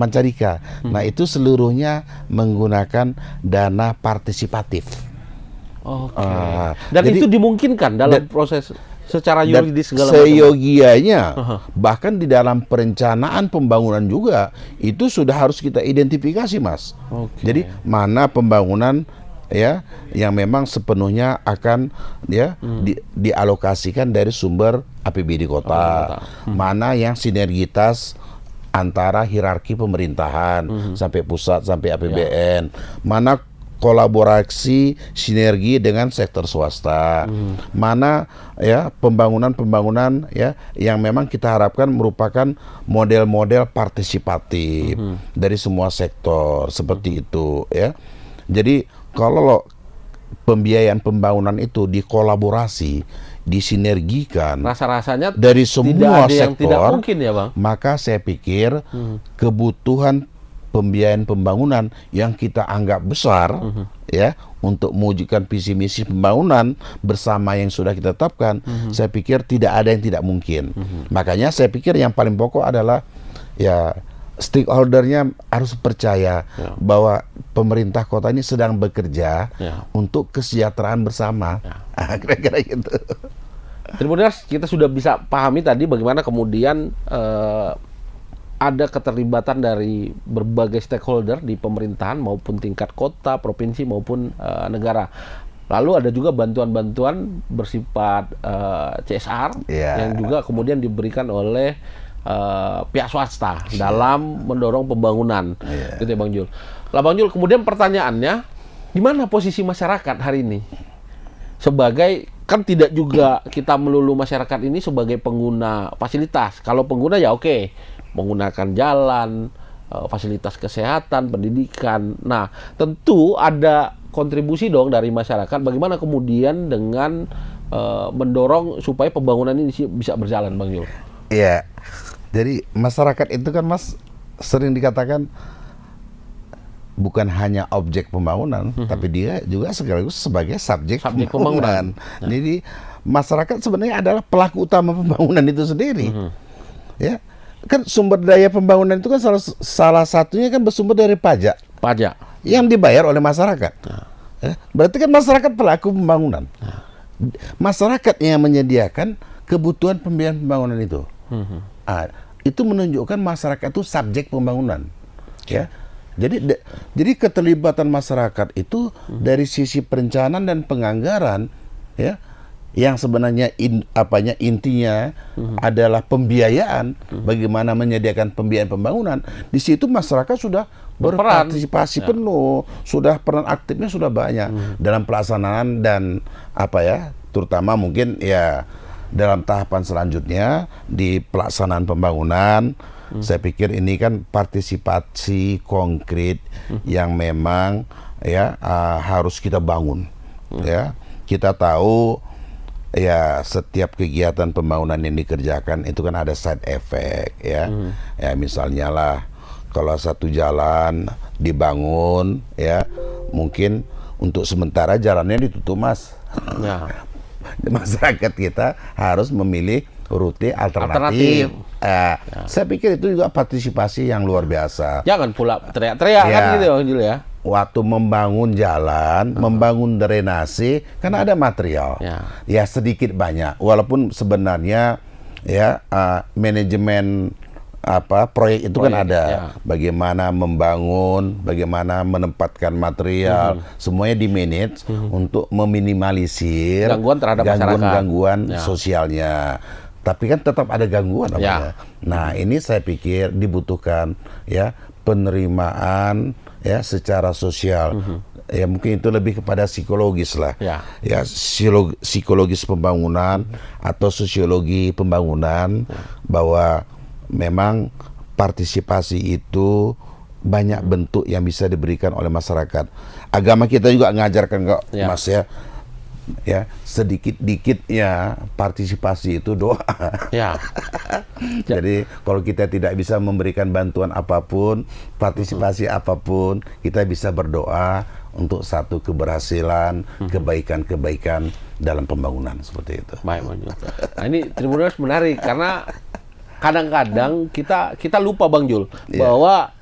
Cadika. Nah, itu seluruhnya menggunakan dana partisipatif. Dan jadi, itu dimungkinkan dalam proses secara yuridis segala macam. Seyogianya, bahkan di dalam perencanaan pembangunan juga itu sudah harus kita identifikasi, Mas. Jadi mana pembangunan, ya, yang memang sepenuhnya akan, ya, dialokasikan dari sumber APBD kota, mana yang sinergitas antara hierarki pemerintahan sampai pusat sampai APBN, mana kolaborasi sinergi dengan sektor swasta, mana, ya, pembangunan, ya, yang memang kita harapkan merupakan model-model partisipatif dari semua sektor seperti itu, ya. Jadi kalau pembiayaan pembangunan itu dikolaborasi, disinergikan rasa-rasanya dari semua tidak ada yang tidak sektor, mungkin ya Bang. maka saya pikir kebutuhan pembiayaan pembangunan yang kita anggap besar ya untuk mewujudkan visi misi pembangunan bersama yang sudah kita tetapkan, saya pikir tidak ada yang tidak mungkin. Makanya saya pikir yang paling pokok adalah ya stakeholdernya harus percaya bahwa pemerintah kota ini sedang bekerja untuk kesejahteraan bersama. Kira-kira gitu. Tribuners, kita sudah bisa pahami tadi bagaimana kemudian ada keterlibatan dari berbagai stakeholder di pemerintahan maupun tingkat kota, provinsi maupun negara. Lalu ada juga bantuan-bantuan bersifat CSR yang juga kemudian diberikan oleh pihak swasta dalam mendorong pembangunan, gitu ya Bang Jul. Lah Bang Jul, kemudian pertanyaannya, di mana posisi masyarakat hari ini? Sebagai, kan tidak juga kita melulu masyarakat ini sebagai pengguna fasilitas. Kalau pengguna ya oke, menggunakan jalan, fasilitas kesehatan, pendidikan. Nah, tentu ada kontribusi dong dari masyarakat. Bagaimana kemudian dengan mendorong supaya pembangunan ini bisa berjalan, Bang Jul? Iya. Jadi masyarakat itu kan Mas sering dikatakan bukan hanya objek pembangunan, tapi dia juga sekaligus sebagai subjek pembangunan. Jadi masyarakat sebenarnya adalah pelaku utama pembangunan itu sendiri. Ya, kan sumber daya pembangunan itu kan salah satunya kan bersumber dari pajak. Pajak yang dibayar oleh masyarakat. Berarti kan masyarakat pelaku pembangunan. Masyarakat yang menyediakan kebutuhan pembiayaan pembangunan itu. Itu menunjukkan masyarakat itu subjek pembangunan. Ya. Jadi keterlibatan masyarakat itu dari sisi perencanaan dan penganggaran, ya, yang sebenarnya intinya adalah pembiayaan, bagaimana menyediakan pembiayaan pembangunan. Di situ masyarakat sudah berpartisipasi penuh, sudah peran aktifnya sudah banyak dalam pelaksanaan dan terutama mungkin ya dalam tahapan selanjutnya di pelaksanaan pembangunan. Saya pikir ini kan partisipasi konkret yang memang harus kita bangun. Ya, kita tahu ya setiap kegiatan pembangunan yang dikerjakan itu kan ada side effect ya. Ya misalnya lah kalau satu jalan dibangun ya mungkin untuk sementara jalannya ditutup Mas. Masyarakat kita harus memilih rute alternatif. Saya pikir itu juga partisipasi yang luar biasa. Jangan pula teriak-teriak kan gitu ya, Jul ya. Waktu membangun jalan, membangun drainase, kan ada material. Ya sedikit banyak. Walaupun sebenarnya manajemen proyek itu kan ada. Bagaimana membangun, bagaimana menempatkan material, semuanya di-manage untuk meminimalisir gangguan terhadap gangguan sosialnya. Tapi kan tetap ada gangguan namanya. Nah, ini saya pikir dibutuhkan penerimaan secara sosial. Ya mungkin itu lebih kepada psikologis lah. Ya psikologis pembangunan atau sosiologi pembangunan bahwa memang partisipasi itu banyak bentuk yang bisa diberikan oleh masyarakat. Agama kita juga mengajarkan kok, Mas ya sedikit-dikit ya partisipasi itu doa. Jadi kalau kita tidak bisa memberikan bantuan apapun, partisipasi apapun, kita bisa berdoa untuk satu keberhasilan, kebaikan-kebaikan dalam pembangunan seperti itu. Baik, nah ini Tribuners menarik karena kadang-kadang kita lupa Bang Jul bahwa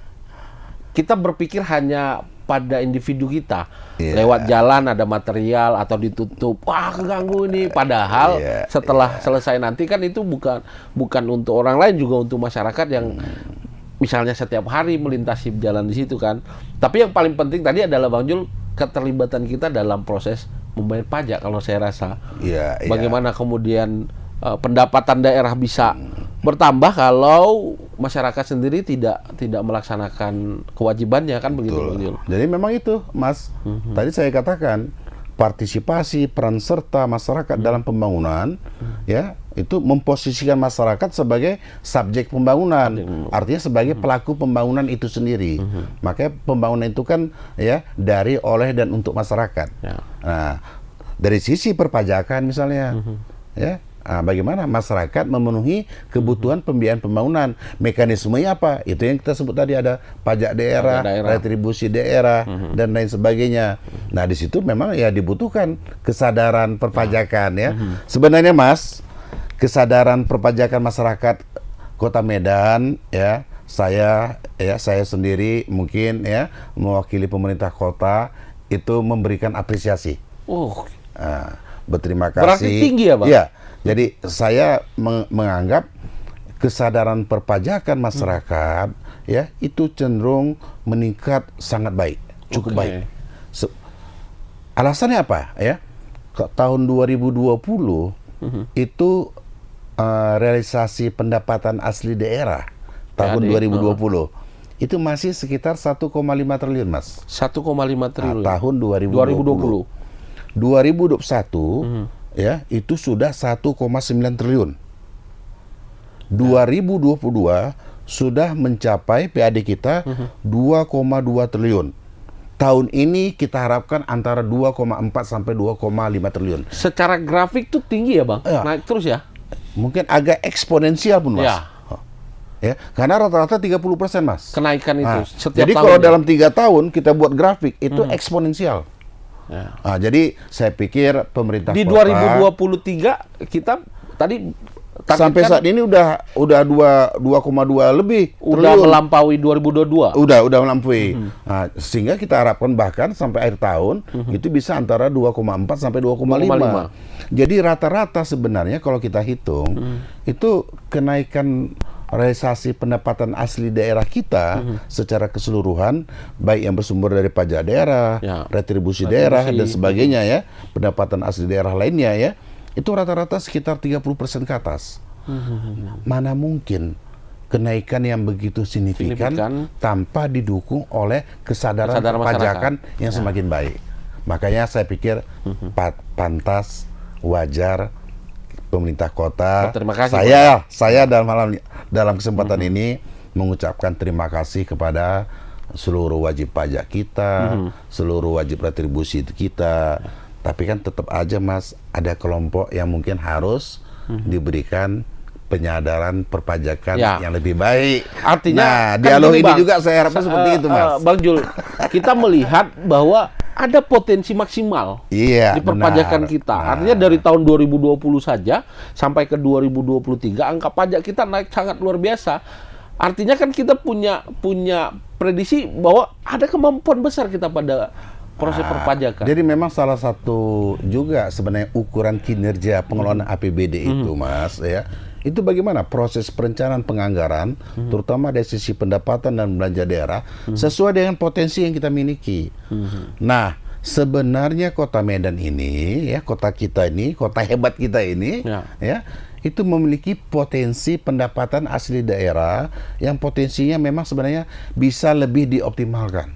kita berpikir hanya pada individu kita. Lewat jalan ada material atau ditutup, wah keganggu ini. Padahal setelah selesai nanti kan itu bukan untuk orang lain, juga untuk masyarakat yang misalnya setiap hari melintasi jalan di situ kan. Tapi yang paling penting tadi adalah Bang Jul, keterlibatan kita dalam proses membayar pajak kalau saya rasa. Bagaimana kemudian pendapatan daerah bisa bertambah kalau masyarakat sendiri tidak melaksanakan kewajibannya kan. Begitu Bang Jul. Jadi memang itu Mas, tadi saya katakan partisipasi peran serta masyarakat dalam pembangunan ya itu memposisikan masyarakat sebagai subjek pembangunan, artinya sebagai pelaku pembangunan itu sendiri. Makanya pembangunan itu kan ya dari, oleh dan untuk masyarakat. Nah, dari sisi perpajakan misalnya ya. Bagaimana masyarakat memenuhi kebutuhan pembiayaan pembangunan. Mekanismenya apa? Itu yang kita sebut tadi, ada pajak daerah, retribusi daerah, dan lain sebagainya. Nah, di situ memang ya dibutuhkan kesadaran perpajakan ya. Sebenarnya Mas, kesadaran perpajakan masyarakat Kota Medan ya, saya sendiri mungkin ya mewakili pemerintah kota itu memberikan apresiasi. Berterima kasih. Berarti tinggi ya, Bang? Iya. Jadi saya menganggap kesadaran perpajakan masyarakat ya itu cenderung meningkat sangat baik, cukup baik. Alasannya apa ya? Tahun 2020 itu realisasi pendapatan asli daerah tahun 2020 itu masih sekitar 1,5 triliun, Mas. 1,5 triliun. Tahun 2020. 2021 ya itu sudah 1,9 triliun. 2022 sudah mencapai PAD kita 2,2 triliun. Tahun ini kita harapkan antara 2,4 sampai 2,5 triliun. Secara grafik tuh tinggi ya, Bang? Ya. Naik terus ya? Mungkin agak eksponensial pun, Mas. Ya, karena rata-rata 30%, Mas. Kenaikan itu setiap jadi tahun. kalau dalam 3 tahun kita buat grafik itu eksponensial. Jadi saya pikir pemerintah di kota 2023 kita tadi sampai saat ini udah 2,2 lebih udah triliun. melampaui 2022. Udah melampaui. Sehingga kita harapkan bahkan sampai akhir tahun itu bisa antara 2,4 sampai 2,5. Jadi rata-rata sebenarnya kalau kita hitung itu kenaikan realisasi pendapatan asli daerah kita secara keseluruhan, baik yang bersumber dari pajak daerah, retribusi daerah dan sebagainya ya, pendapatan asli daerah lainnya ya, itu rata-rata sekitar 30% ke atas. Mana mungkin kenaikan yang begitu signifikan tanpa didukung oleh kesadaran perpajakan yang semakin baik. Makanya saya pikir pantas, wajar pemerintah kota, saya dalam kesempatan ini mengucapkan terima kasih kepada seluruh wajib pajak kita, seluruh wajib retribusi kita. Tapi kan tetap aja, Mas, ada kelompok yang mungkin harus diberikan penyadaran perpajakan yang lebih baik. Artinya dialog ini juga saya harapkan seperti itu, Mas. Bang Jul, kita melihat bahwa ada potensi maksimal di perpajakan kita. Artinya dari tahun 2020 saja sampai ke 2023 angka pajak kita naik sangat luar biasa. Artinya kan kita punya prediksi bahwa ada kemampuan besar kita pada proses perpajakan. Jadi memang salah satu juga sebenarnya ukuran kinerja pengelolaan APBD itu, Mas, ya. Itu bagaimana proses perencanaan penganggaran, terutama dari sisi pendapatan dan belanja daerah, sesuai dengan potensi yang kita miliki. Nah, sebenarnya Kota Medan ini, ya, kota kita ini, kota hebat kita ini, ya, itu memiliki potensi pendapatan asli daerah yang potensinya memang sebenarnya bisa lebih dioptimalkan.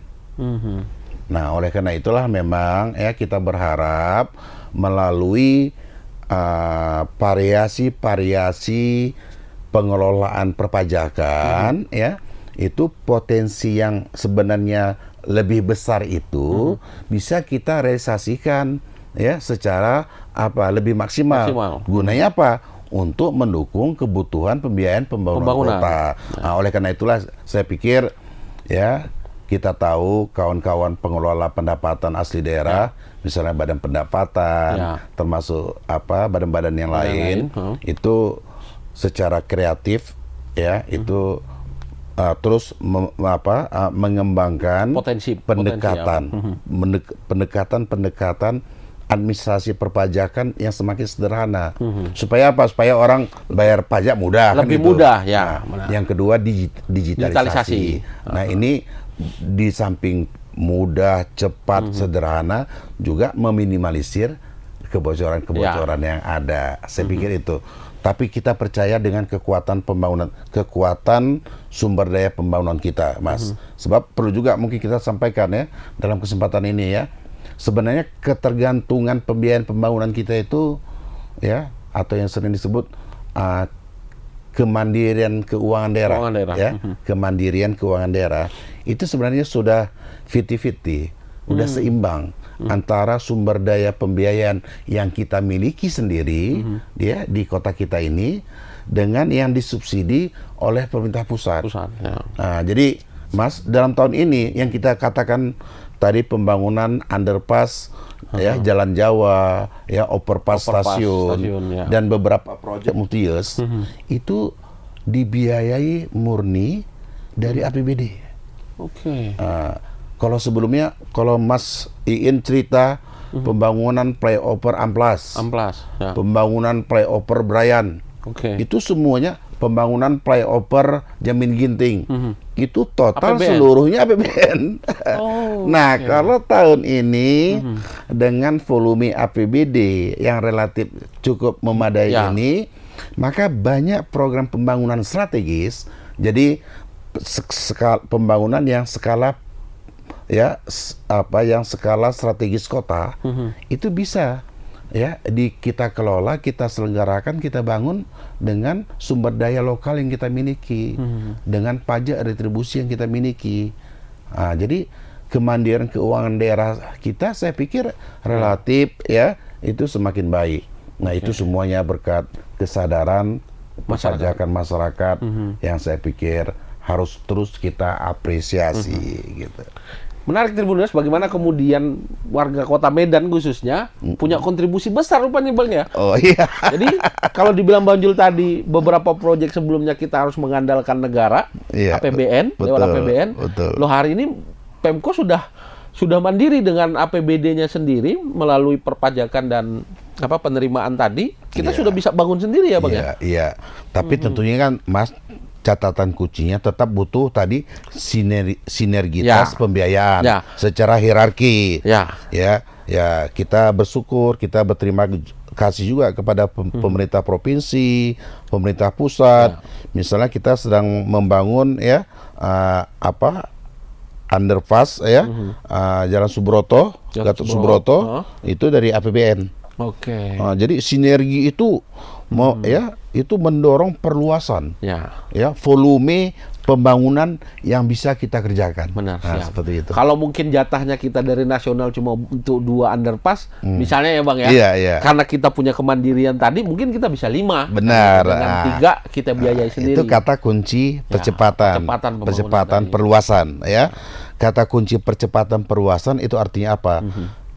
Nah, oleh karena itulah memang ya kita berharap melalui variasi-variasi pengelolaan perpajakan ya, itu potensi yang sebenarnya lebih besar itu bisa kita realisasikan ya secara lebih maksimal. Gunanya apa? Untuk mendukung kebutuhan pembiayaan pembangunan kota. Nah, oleh karena itulah saya pikir ya kita tahu kawan-kawan pengelola pendapatan asli daerah, misalnya badan pendapatan, termasuk badan-badan yang lain, itu secara kreatif ya itu terus mengembangkan pendekatan administrasi perpajakan yang semakin sederhana. Supaya apa? Supaya orang bayar pajak mudah. Lebih kan gitu. mudah ya. Yang kedua digitalisasi. Nah, ini di samping mudah, cepat, sederhana, juga meminimalisir kebocoran-kebocoran yang ada. Saya pikir itu. Tapi kita percaya dengan kekuatan pembangunan, kekuatan sumber daya pembangunan kita, Mas. Sebab perlu juga mungkin kita sampaikan ya dalam kesempatan ini ya. Sebenarnya ketergantungan pembiayaan pembangunan kita itu ya, atau yang sering disebut kemandirian keuangan daerah. Ya, kemandirian keuangan daerah itu sebenarnya sudah 50-50, udah seimbang antara sumber daya pembiayaan yang kita miliki sendiri ya di kota kita ini dengan yang disubsidi oleh pemerintah pusat. Ya. Nah, jadi Mas, dalam tahun ini yang kita katakan tadi pembangunan underpass ya, Jalan Jawa, ya overpass stasiun ya. dan beberapa proyek multi-use itu dibiayai murni dari APBD. Oke. Kalau sebelumnya, kalau Mas Iin cerita pembangunan flyover Amplas, Ya. pembangunan flyover Brayan, itu semuanya pembangunan flyover Jamin Ginting, itu total APBN. seluruhnya APBN. Nah, kalau tahun ini dengan volume APBD yang relatif cukup memadai ini, maka banyak program pembangunan strategis. Jadi pembangunan yang skala yang skala strategis kota itu bisa ya kita kelola, kita selenggarakan, kita bangun dengan sumber daya lokal yang kita miliki, dengan pajak retribusi yang kita miliki. Nah, jadi kemandirian keuangan daerah kita saya pikir relatif ya itu semakin baik. Nah, itu semuanya berkat kesadaran masyarakat yang saya pikir harus terus kita apresiasi gitu. Menarik Tribuners, bagaimana kemudian warga kota Medan khususnya punya kontribusi besar rupanya Bang ya. Oh iya. Jadi kalau dibilang Bang Jul tadi beberapa proyek sebelumnya kita harus mengandalkan negara, APBN, lewat APBN. Loh hari ini Pemko sudah mandiri dengan APBD-nya sendiri melalui perpajakan dan penerimaan tadi, kita sudah bisa bangun sendiri ya Bang ya. Iya. Tapi tentunya kan Mas, catatan kuncinya tetap butuh tadi sinergitas pembiayaan secara hierarki. Ya, kita bersyukur, kita berterima kasih juga kepada pemerintah provinsi, pemerintah pusat. Misalnya kita sedang membangun underpass Jalan Subroto, Gatot Subroto, itu dari APBN. Jadi sinergi itu itu mendorong perluasan volume pembangunan yang bisa kita kerjakan. Benar, seperti itu. Kalau mungkin jatahnya kita dari nasional cuma untuk 2 underpass, misalnya ya Bang ya, karena kita punya kemandirian tadi, mungkin kita bisa 5. Benar. Dengan 3 kita biayai sendiri. Itu kata kunci percepatan perluasan ya. Kata kunci percepatan perluasan itu artinya apa?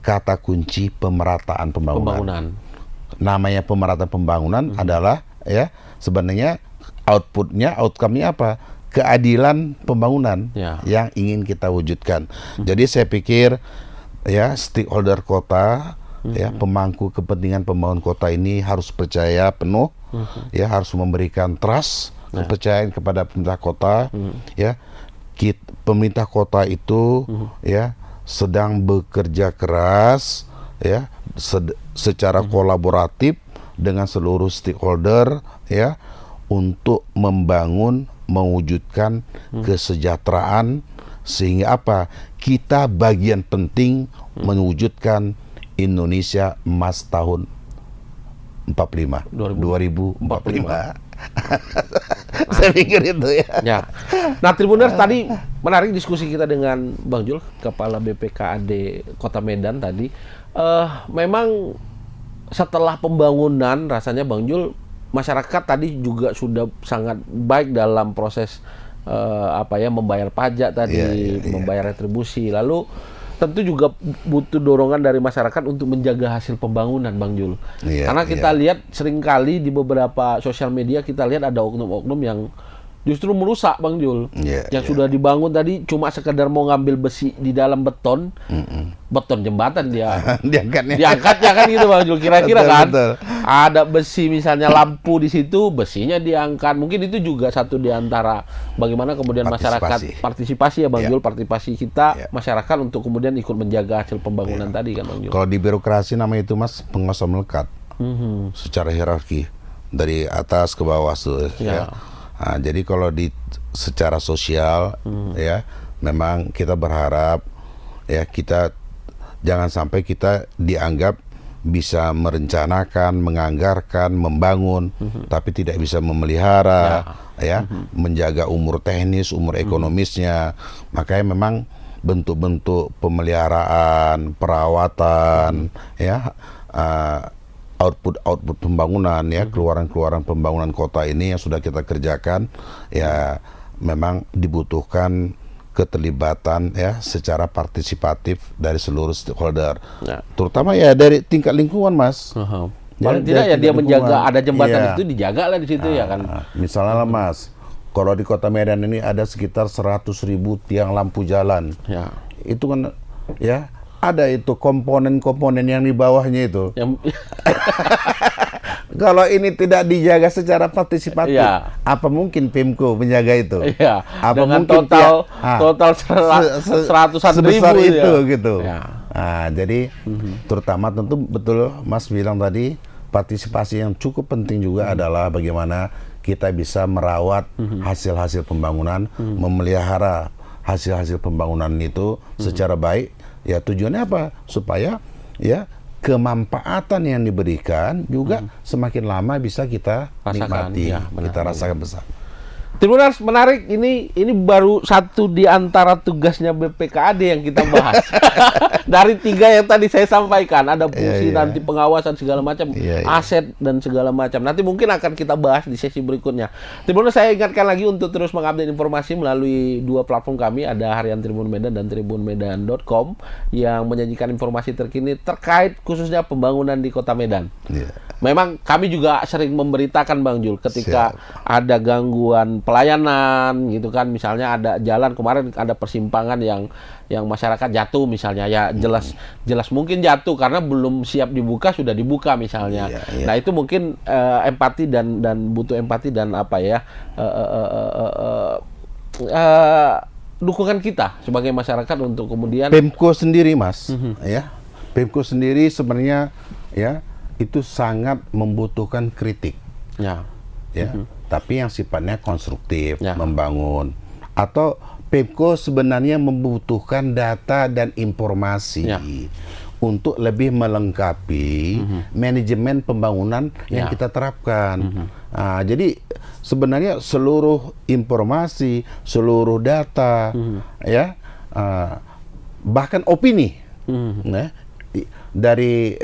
Kata kunci pemerataan pembangunan. Namanya pemerataan pembangunan adalah sebenarnya outcome-nya apa? Keadilan pembangunan yang ingin kita wujudkan. Jadi saya pikir stakeholder kota, pemangku kepentingan pembangunan kota ini harus percaya penuh, harus memberikan trust, kepercayaan kepada pemerintah kota, pemerintah kota itu sedang bekerja keras secara kolaboratif dengan seluruh stakeholder untuk membangun, mewujudkan kesejahteraan sehingga kita bagian penting mewujudkan Indonesia Emas tahun 2045. Saya pikir itu ya. Nah, Tribuners, tadi menarik diskusi kita dengan Bang Jul, Kepala BPKAD Kota Medan tadi. Memang setelah pembangunan rasanya Bang Jul, masyarakat tadi juga sudah sangat baik dalam proses membayar pajak tadi, membayar retribusi. Lalu tentu juga butuh dorongan dari masyarakat untuk menjaga hasil pembangunan Bang Jul. Karena kita lihat seringkali di beberapa sosial media kita lihat ada oknum-oknum yang justru merusak Bang Jul. Sudah dibangun tadi cuma sekedar mau ngambil besi di dalam beton jembatan dia diangkatnya kan gitu Bang Jul. Kira-kira betul. Ada besi misalnya lampu di situ, besinya diangkat. Mungkin itu juga satu di antara bagaimana kemudian masyarakat partisipasi ya Bang Jul, partisipasi kita masyarakat untuk kemudian ikut menjaga hasil pembangunan tadi kan Bang Jul. Kalau di birokrasi namanya itu Mas penguasa melekat secara hierarki dari atas ke bawah Nah, jadi kalau secara sosial memang kita berharap kita jangan sampai kita dianggap bisa merencanakan, menganggarkan, membangun, tapi tidak bisa memelihara, menjaga umur teknis, umur ekonomisnya. Makanya memang bentuk-bentuk pemeliharaan, perawatan, ya, output pembangunan, ya, keluaran pembangunan kota ini yang sudah kita kerjakan, ya, memang dibutuhkan keterlibatan, ya, secara partisipatif dari seluruh stakeholder, terutama ya dari tingkat lingkungan, Mas. Paling tidak ya dia menjaga ada jembatan itu dijaga lah di situ ya kan. Misalnya lah, Mas, kalau di Kota Medan ini ada sekitar 100.000 tiang lampu jalan. Ya. Itu kan ya ada itu komponen-komponen yang di bawahnya itu. Kalau ini tidak dijaga secara partisipatif, apa mungkin Pemko menjaga itu? Apa dengan mungkin total seratusan sebesar ribu itu gitu. Nah, jadi terutama tentu betul Mas bilang tadi, partisipasi yang cukup penting juga adalah bagaimana kita bisa merawat hasil-hasil pembangunan, memelihara hasil-hasil pembangunan itu secara baik. Ya, tujuannya apa? Supaya ya kemanfaatan yang diberikan juga semakin lama bisa kita nikmati, kita rasakan bersama. Tribuners, menarik, ini baru satu di antara tugasnya BPKAD yang kita bahas. Dari 3 yang tadi saya sampaikan, ada fungsi nanti pengawasan segala macam, aset dan segala macam. Nanti mungkin akan kita bahas di sesi berikutnya. Tribuners, saya ingatkan lagi untuk terus mengupdate informasi melalui 2 platform kami, ada Harian Tribun Medan dan tribunmedan.com yang menyajikan informasi terkini terkait khususnya pembangunan di Kota Medan. Memang kami juga sering memberitakan, Bang Jul, ketika ada gangguan pelayanan gitu kan, misalnya ada jalan kemarin ada persimpangan yang masyarakat jatuh misalnya, ya jelas mungkin jatuh karena belum siap dibuka, sudah dibuka misalnya. Nah, itu mungkin empati dan butuh empati dan apa ya, dukungan kita sebagai masyarakat untuk kemudian Pemko sendiri, Mas, ya, Pemko sendiri sebenarnya ya itu sangat membutuhkan kritik, tapi yang sifatnya konstruktif, membangun. Atau Pemko sebenarnya membutuhkan data dan informasi untuk lebih melengkapi manajemen pembangunan yang kita terapkan. Jadi sebenarnya seluruh informasi, seluruh data, bahkan opini, dari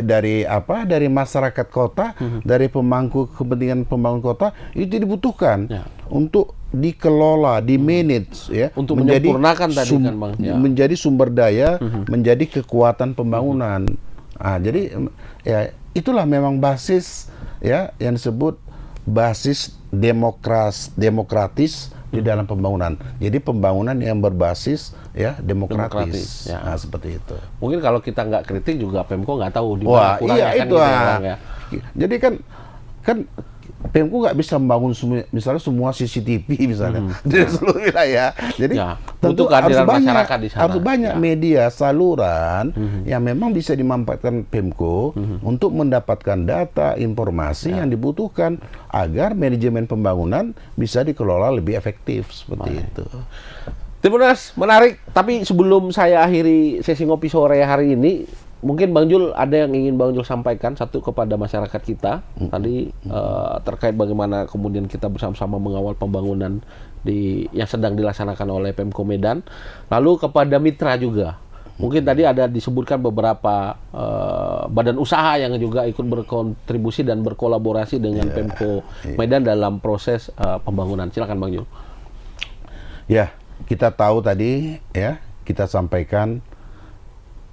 masyarakat kota, dari pemangku kepentingan pembangun kota itu dibutuhkan untuk dikelola, di-manage, ya, untuk menyempurnakan tadi kan, Bang, menjadi sumber daya, menjadi kekuatan pembangunan. Jadi ya itulah memang basis, ya, yang disebut basis demokratis di dalam pembangunan. Jadi pembangunan yang berbasis ya demokratis. Nah, seperti itu. Mungkin kalau kita nggak kritik juga Pemko nggak tahu di mana kurangnya, kan itu gitu, ya. Jadi kan Pemko nggak bisa membangun misalnya semua CCTV misalnya di seluruh wilayah. Jadi tentu harus banyak media saluran yang memang bisa dimanfaatkan Pemko untuk mendapatkan data, informasi yang dibutuhkan agar manajemen pembangunan bisa dikelola lebih efektif seperti itu. Tribuners, menarik. Tapi sebelum saya akhiri sesi ngopi sore hari ini, mungkin Bang Jul ada yang ingin Bang Jul sampaikan satu kepada masyarakat kita tadi terkait bagaimana kemudian kita bersama-sama mengawal pembangunan yang sedang dilaksanakan oleh Pemko Medan, lalu kepada mitra juga. Mungkin tadi ada disebutkan beberapa badan usaha yang juga ikut berkontribusi dan berkolaborasi dengan Pemko Medan dalam proses pembangunan. Silakan Bang Jul. Ya, kita tahu tadi ya, kita sampaikan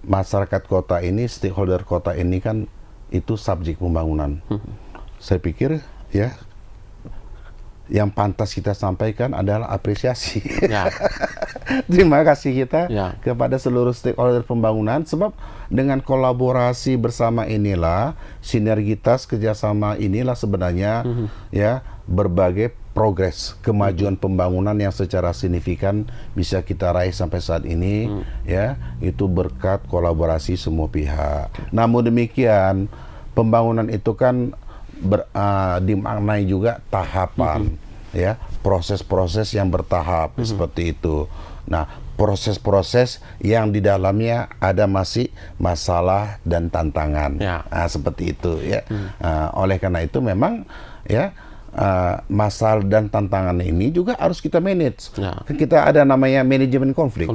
masyarakat kota ini, stakeholder kota ini kan itu subjek pembangunan. Saya pikir ya yang pantas kita sampaikan adalah apresiasi. Terima kasih kita kepada seluruh stakeholder pembangunan, sebab dengan kolaborasi bersama inilah, sinergitas kerjasama inilah sebenarnya ya berbagai progres kemajuan pembangunan yang secara signifikan bisa kita raih sampai saat ini, ya, itu berkat kolaborasi semua pihak. Namun demikian, pembangunan itu kan dimaknai juga tahapan, ya, proses-proses yang bertahap seperti itu. Nah, proses-proses yang di dalamnya ada masih masalah dan tantangan, seperti itu, ya. Oleh karena itu memang, ya, masalah dan tantangan ini juga harus kita manage. Ya. Kita ada namanya manajemen konflik.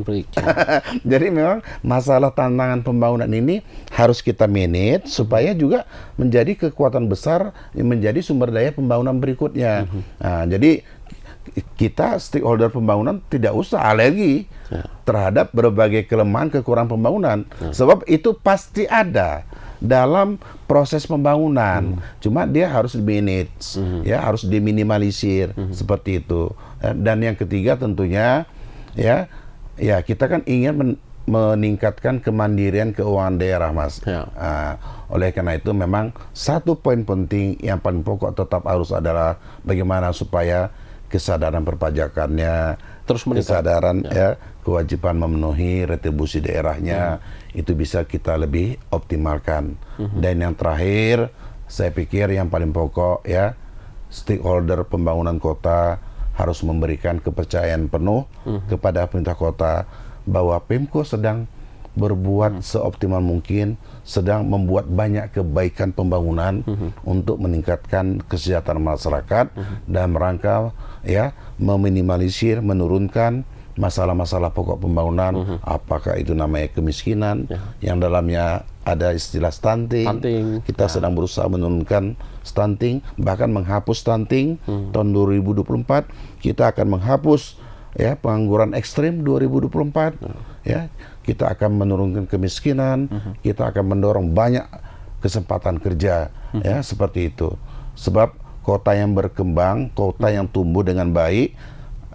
Jadi memang masalah tantangan pembangunan ini harus kita manage supaya juga menjadi kekuatan besar, menjadi sumber daya pembangunan berikutnya. Jadi kita stakeholder pembangunan tidak usah alergi terhadap berbagai kelemahan kekurangan pembangunan, sebab itu pasti ada dalam proses pembangunan. Cuma dia harus di-manage, ya, harus diminimalisir seperti itu. Dan yang ketiga tentunya ya kita kan ingin meningkatkan kemandirian keuangan daerah, Mas. Oleh karena itu memang satu poin penting yang paling pokok tetap harus adalah bagaimana supaya kesadaran perpajakannya, terus kesadaran kewajiban memenuhi retribusi daerahnya itu bisa kita lebih optimalkan. Dan yang terakhir, saya pikir yang paling pokok ya, stakeholder pembangunan kota harus memberikan kepercayaan penuh kepada pemerintah kota bahwa Pemko sedang berbuat seoptimal mungkin, sedang membuat banyak kebaikan pembangunan untuk meningkatkan kesejahteraan masyarakat dalam rangka ya meminimalisir, menurunkan masalah-masalah pokok pembangunan, apakah itu namanya kemiskinan, yang dalamnya ada istilah stunting. Kita sedang berusaha menurunkan stunting, bahkan menghapus stunting. Tahun 2024 kita akan menghapus ya pengangguran ekstrim 2024. Ya, kita akan menurunkan kemiskinan, kita akan mendorong banyak kesempatan kerja, ya seperti itu. Sebab kota yang berkembang, kota yang tumbuh dengan baik,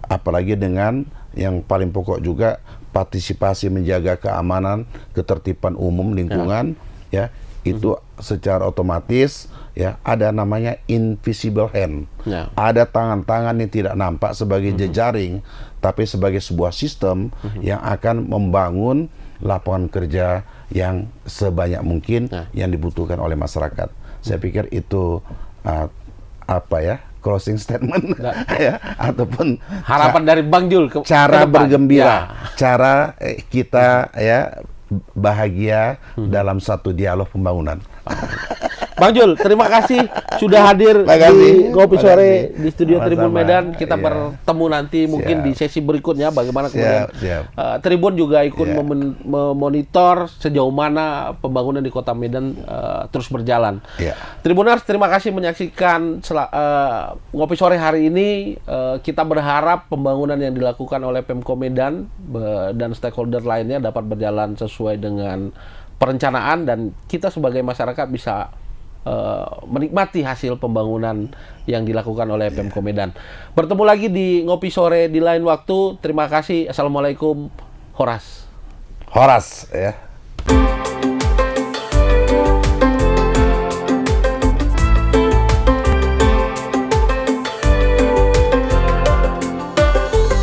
apalagi dengan yang paling pokok juga partisipasi menjaga keamanan, ketertiban umum lingkungan, ya itu secara otomatis ya ada namanya invisible hand. Ada tangan-tangan yang tidak nampak sebagai jejaring, tapi sebagai sebuah sistem yang akan membangun lapangan kerja yang sebanyak mungkin yang dibutuhkan oleh masyarakat. Saya pikir itu closing statement ya, ataupun harapan dari Bang Jul cara bergembira, cara kita ya bahagia dalam satu dialog pembangunan. Bang Jul, terima kasih sudah hadir di Ngopi Sore di studio Tribun Medan. Kita bertemu nanti mungkin di sesi berikutnya bagaimana kemudian Tribun juga ikut memonitor sejauh mana pembangunan di Kota Medan terus berjalan. Tribuners, terima kasih menyaksikan Ngopi Sore hari ini. Kita berharap pembangunan yang dilakukan oleh Pemko Medan dan stakeholder lainnya dapat berjalan sesuai dengan perencanaan dan kita sebagai masyarakat bisa menikmati hasil pembangunan yang dilakukan oleh Pemko Medan. Bertemu lagi di Ngopi Sore di lain waktu. Terima kasih. Assalamualaikum. Horas ya.